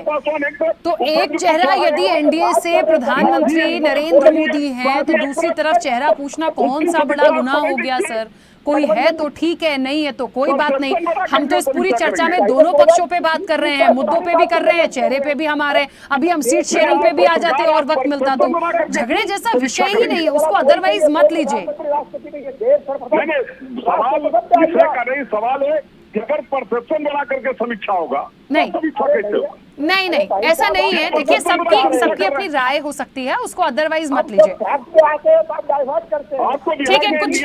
तो एक चेहरा यदि एनडीए से प्रधानमंत्री नरेंद्र मोदी हैं, तो दूसरी तरफ चेहरा पूछना कौन सा बड़ा गुनाह हो गया सर? कोई है तो ठीक है, नहीं है तो कोई बात नहीं। हम तो इस पूरी चर्चा में दोनों पक्षों पे बात कर रहे हैं, मुद्दों पे भी कर रहे हैं, चेहरे पे भी हम आ रहे हैं। अभी हम सीट शेयरिंग पे भी आ जाते और वक्त मिलता तो। झगड़े जैसा विषय ही नहीं है, उसको अदरवाइज मत लीजिए। सवाल है कि अगर परसेप्शन बना करके समीक्षा होगा, नहीं, ऐसा नहीं है। देखिए, सबकी अपनी राय हो सकती है, उसको अदरवाइज मत लीजिए। ठीक है, कुछ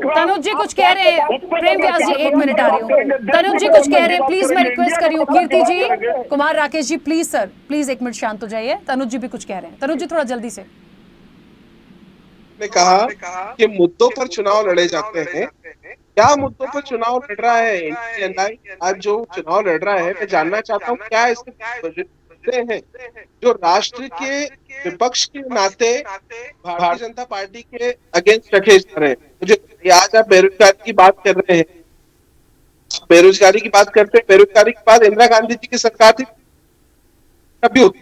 तनुज जी कुछ कह रहे हैं, प्रेम व्यास जी 1 मिनट आ रही हूँ। तनुज जी कुछ कह रहे हैं, प्लीज मैं रिक्वेस्ट कर रही हूँ। कीर्ति जी, Kumar Rakesh ji, please sir, please 1 minute शांत हो जाइए। तनुज जी भी कुछ कह रहे हैं। तनुज जी थोड़ा जल्दी से। ने कहा कि मुद्दों पर चुनाव लड़े जाते हैं। क्या मुद्दों पर चुनाव लड़ रहा है एनडीए आज जो चुनाव लड़ रहा है? मैं जानना चाहता हूँ क्या ऐसे मुद्दे हैं जो राष्ट्र के विपक्ष के नाते भारतीय जनता पार्टी के अगेंस्ट रखे जा रहे हैं? मुझे आज आप बेरोजगारी की बात कर रहे हैं, बेरोजगारी की बात करते हैं। बेरोजगारी के बाद इंदिरा गांधी जी की सरकार थी, कभी होती।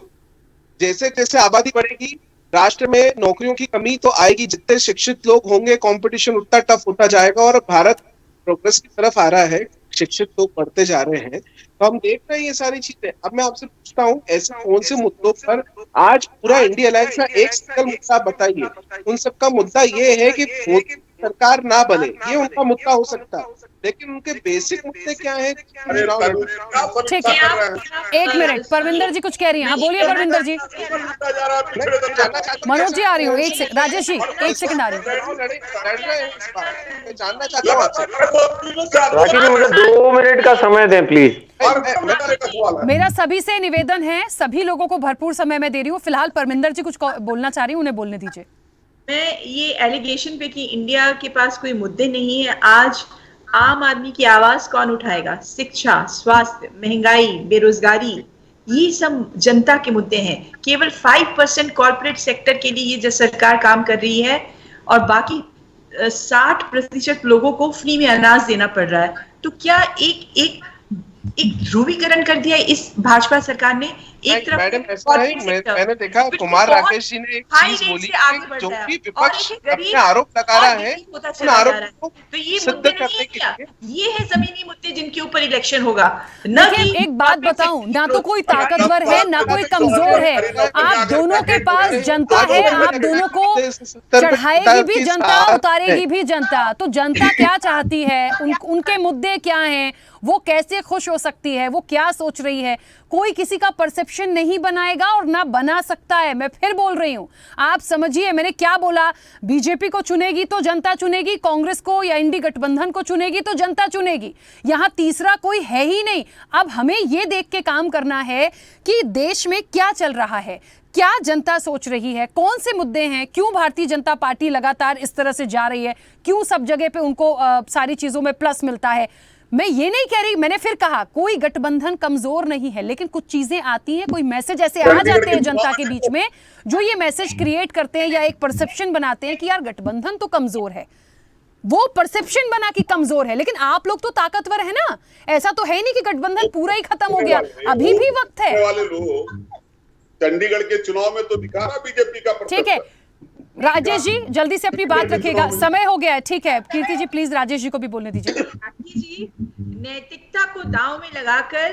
जैसे जैसे आबादी बढ़ेगी राष्ट्र में नौकरियों की कमी तो आएगी, जितने शिक्षित लोग होंगे कंपटीशन उतना टफ होता जाएगा और भारत प्रोग्रेस की तरफ आ रहा है, शिक्षित लोग बढ़ते जा रहे हैं। तो हम देख रहे हैं ये सारी चीजें। अब मैं आपसे पूछता हूँ ऐसे कौन से मुद्दों पर आज पूरा इंडिया अलायंस का एक सिंगल मुद्दा बताइए। उन सबका मुद्दा ये है कि मोदी सरकार ना बने, ये उनका मुद्दा हो सकता है, लेकिन उनके बेसिक मुद्दे क्या है? ठीक है, एक मिनट, परविंदर जी कुछ कह रही हैं। हाँ बोलिए परविंदर जी। मनोज जी आ रही हूँ, एक सेकंड। राजेश जी एक सेकंड आ रही हूँ। जानना चाहता हूँ आपसे, राखी जी मुझे 2 मिनट का समय दें प्लीज। मेरा सभी से निवेदन है, सभी लोगों को भरपूर समय मैं दे रही हूँ। फिलहाल परविंदर जी कुछ बोलना चाह रही हूँ, उन्हें बोलने दीजिए। मैं ये एलिगेशन पे कि इंडिया के पास कोई मुद्दे नहीं है, आज आम आदमी की आवाज कौन उठाएगा? शिक्षा, स्वास्थ्य, महंगाई, बेरोजगारी, ये सब जनता के मुद्दे हैं। केवल 5% कॉर्पोरेट सेक्टर के लिए ये जो सरकार काम कर रही है और बाकी 60% लोगों को फ्री में अनाज देना पड़ रहा है। तो क्या एक ध्रुवीकरण कर दिया इस भाजपा सरकार ने? एक तरफ ऐसा है, मैंने देखा कुमार राकेश जी ने एक चीज बोली कि जो भी विपक्ष अपने आरोप लगा रहा है उन आरोपों को तो ये सिद्ध मुद्दे करने के लिए ये है जमीनी मुद्दे जिनके ऊपर इलेक्शन होगा। न कि एक बात बताऊं, ना तो कोई ताकतवर है ना कोई कमजोर है, आप दोनों के पास जनता है, आप दोनों को चढ़ाएगी भी जनता, उतारेगी भी जनता। तो जनता क्या चाहती है, उनके मुद्दे क्या हैं, वो कैसे खुश हो सकती है, वो क्या सोच रही है, कोई किसी का परसेप्शन नहीं बनाएगा और ना बना सकता है। मैं फिर बोल रही हूं, आप समझिए मैंने क्या बोला। बीजेपी को चुनेगी तो जनता चुनेगी, कांग्रेस को या इंडी गठबंधन को चुनेगी तो जनता चुनेगी, यहां तीसरा कोई है ही नहीं। अब हमें यह देख के काम करना है कि देश में क्या चल रहा है, क्या जनता सोच रही है, कौन से मुद्दे हैं, क्यों भारतीय जनता पार्टी लगातार इस तरह से जा रही है, क्यों सब जगह पे उनको सारी चीजों में प्लस मिलता है। मैं ये नहीं कह रही, मैंने फिर कहा कोई गठबंधन कमजोर नहीं है, लेकिन कुछ चीजें आती हैं, कोई मैसेज ऐसे आ जाते हैं जनता के बीच में जो ये मैसेज क्रिएट करते हैं या एक परसेप्शन बनाते हैं कि यार गठबंधन तो कमजोर है। वो परसेप्शन बना कि कमजोर है, लेकिन आप लोग तो ताकतवर है ना। ऐसा तो है ही नहीं कि गठबंधन पूरा ही खत्म हो गया, अभी भी वक्त है। चंडीगढ़ के चुनाव में तो दिखा रहा बीजेपी का। ठीक है राजेश जी जल्दी से अपनी बात रखिएगा, समय हो गया है। ठीक है कीर्ति जी प्लीज राजेश जी को भी बोलने दीजिए। जी नैतिकता को दांव में लगाकर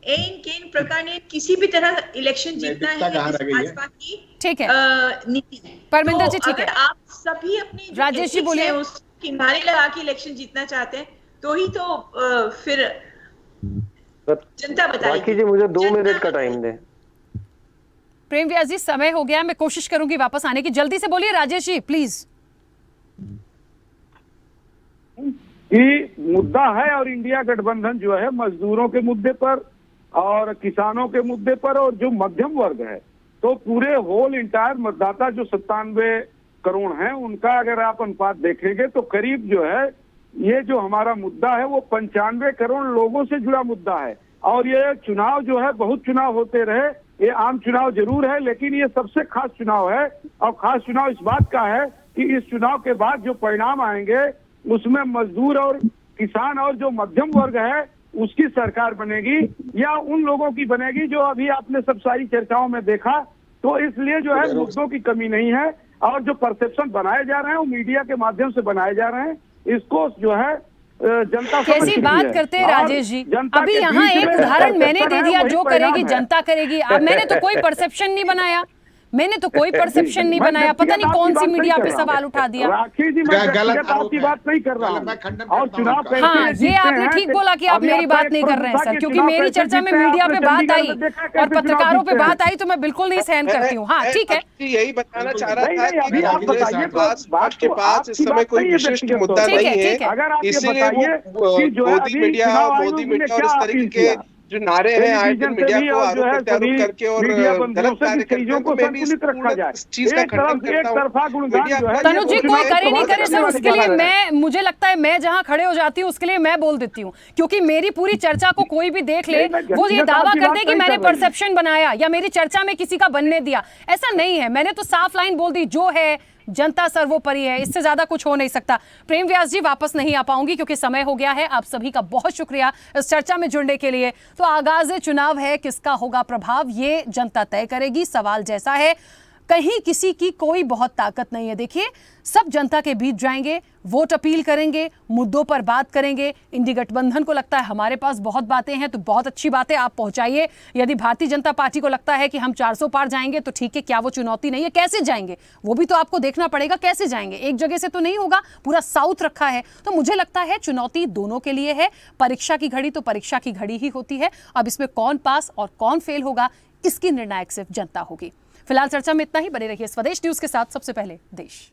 केन प्रकार ने किसी भी तरह इलेक्शन जीतना है भाजपा की ठीक है नीति। परमिंदर जी ठीक है, आप सभी अपनी राजेश जी बोलिए, उस किनारे लगा के इलेक्शन जीतना चाहते हैं तो ही तो फिर जनता बताएगी। जी मुझे 2 मिनट का टाइम दें। प्रेम व्यास जी समय हो गया, मैं कोशिश करूंगी वापस आने की। जल्दी से बोलिए राजेश जी प्लीज। कि मुद्दा है और इंडिया गठबंधन जो है मजदूरों के मुद्दे पर और किसानों के मुद्दे पर और जो मध्यम वर्ग है, तो पूरे होल इंटायर मतदाता जो 97 करोड़ हैं उनका अगर आप अनुपात देखेंगे तो करीब जो है ये जो हमारा मुद्दा है वो 95 करोड़ लोगों से जुड़ा मुद्दा है। और ये चुनाव जो है, बहुत चुनाव होते रहे, ये आम चुनाव जरूर है लेकिन ये सबसे खास चुनाव है। और खास चुनाव इस बात का है कि इस चुनाव के बाद जो परिणाम आएंगे उसमें मजदूर और किसान और जो मध्यम वर्ग है उसकी सरकार बनेगी या उन लोगों की बनेगी जो अभी आपने सब सारी चर्चाओं में देखा। तो इसलिए जो है मुद्दों की कमी नहीं है और जो परसेप्शन बनाए जा रहे हैं वो मीडिया के माध्यम से बनाए जा रहे हैं, इसको जो है जनता कैसी बात करते हैं राजेश जी। अभी यहाँ एक उदाहरण मैंने दे दिया, जो करेगी जनता करेगी। अब मैंने तो कोई परसेप्शन नहीं बनाया, मैंने तो कोई परसेप्शन नहीं बनाया, पता नहीं कौन सी मीडिया पे सवाल उठा दिया। आपकी बात नहीं कर रहा हूं और चुनाव हाँ ये आपने ठीक बोला कि आप मेरी बात नहीं कर रहे हैं सर, क्योंकि मेरी चर्चा में मीडिया पे बात आई और पत्रकारों पे बात आई तो मैं बिल्कुल नहीं सहन करती हूँ। हाँ ठीक है, यही बताना चाह रहा था कि आपके पास इस समय कोई विशिष्ट मुद्दा नहीं है, इसलिए वो मोदी मीडिया और इस तरीके के जो नारे हैं आए दिन टेलीविजन से मीडिया भी को और जो है आरोप प्रत्यारोप सभी करके और मीडिया बंदियों गलत से कार्य भी करते चीजों हैं, को तो मैं भी इस संतुलित रखा जाए। इस चीज का एक खंडन करता हूँ। तरफा गुणगान मीडिया जो है तनु जी, कोई करे नहीं करे सर, बहुत उसके लिए अच्छा मैं, मुझे लगता है मैं जहां खड़े हो जाती हूँ उसके लिए मैं बोल देती हूँ, क्योंकि मेरी पूरी चर्चा को कोई भी देख ले वो ये दावा कर दे कि मैंने परसेप्शन बनाया या मेरी चर्चा में किसी का बनने दिया। ऐसा नहीं है, मैंने तो साफ लाइन बोल दी, जो है जनता सर्वोपरि है, इससे ज्यादा कुछ हो नहीं सकता। प्रेम व्यास जी, वापस नहीं आ पाऊंगी क्योंकि समय हो गया है। आप सभी का बहुत शुक्रिया इस चर्चा में जुड़ने के लिए। तो आगाज चुनाव है, किसका होगा प्रभाव ये जनता तय करेगी। सवाल जैसा है, कहीं किसी की कोई बहुत ताकत नहीं है। देखिए, सब जनता के बीच जाएंगे, वोट अपील करेंगे, मुद्दों पर बात करेंगे। इंडी गठबंधन को लगता है हमारे पास बहुत बातें हैं, तो बहुत अच्छी बात है, आप पहुंचाइए। यदि भारतीय जनता पार्टी को लगता है कि हम 400 पार जाएंगे तो ठीक है, क्या वो चुनौती नहीं है? कैसे जाएंगे वो भी तो आपको देखना पड़ेगा, कैसे जाएंगे? एक जगह से तो नहीं होगा, पूरा साउथ रखा है। तो मुझे लगता है चुनौती दोनों के लिए है। परीक्षा की घड़ी तो परीक्षा की घड़ी ही होती है। अब इसमें कौन पास और कौन फेल होगा, इसकी निर्णायक सिर्फ जनता होगी। फिलहाल चर्चा में इतना ही। बने रहिए स्वदेश न्यूज के साथ। सबसे पहले देश।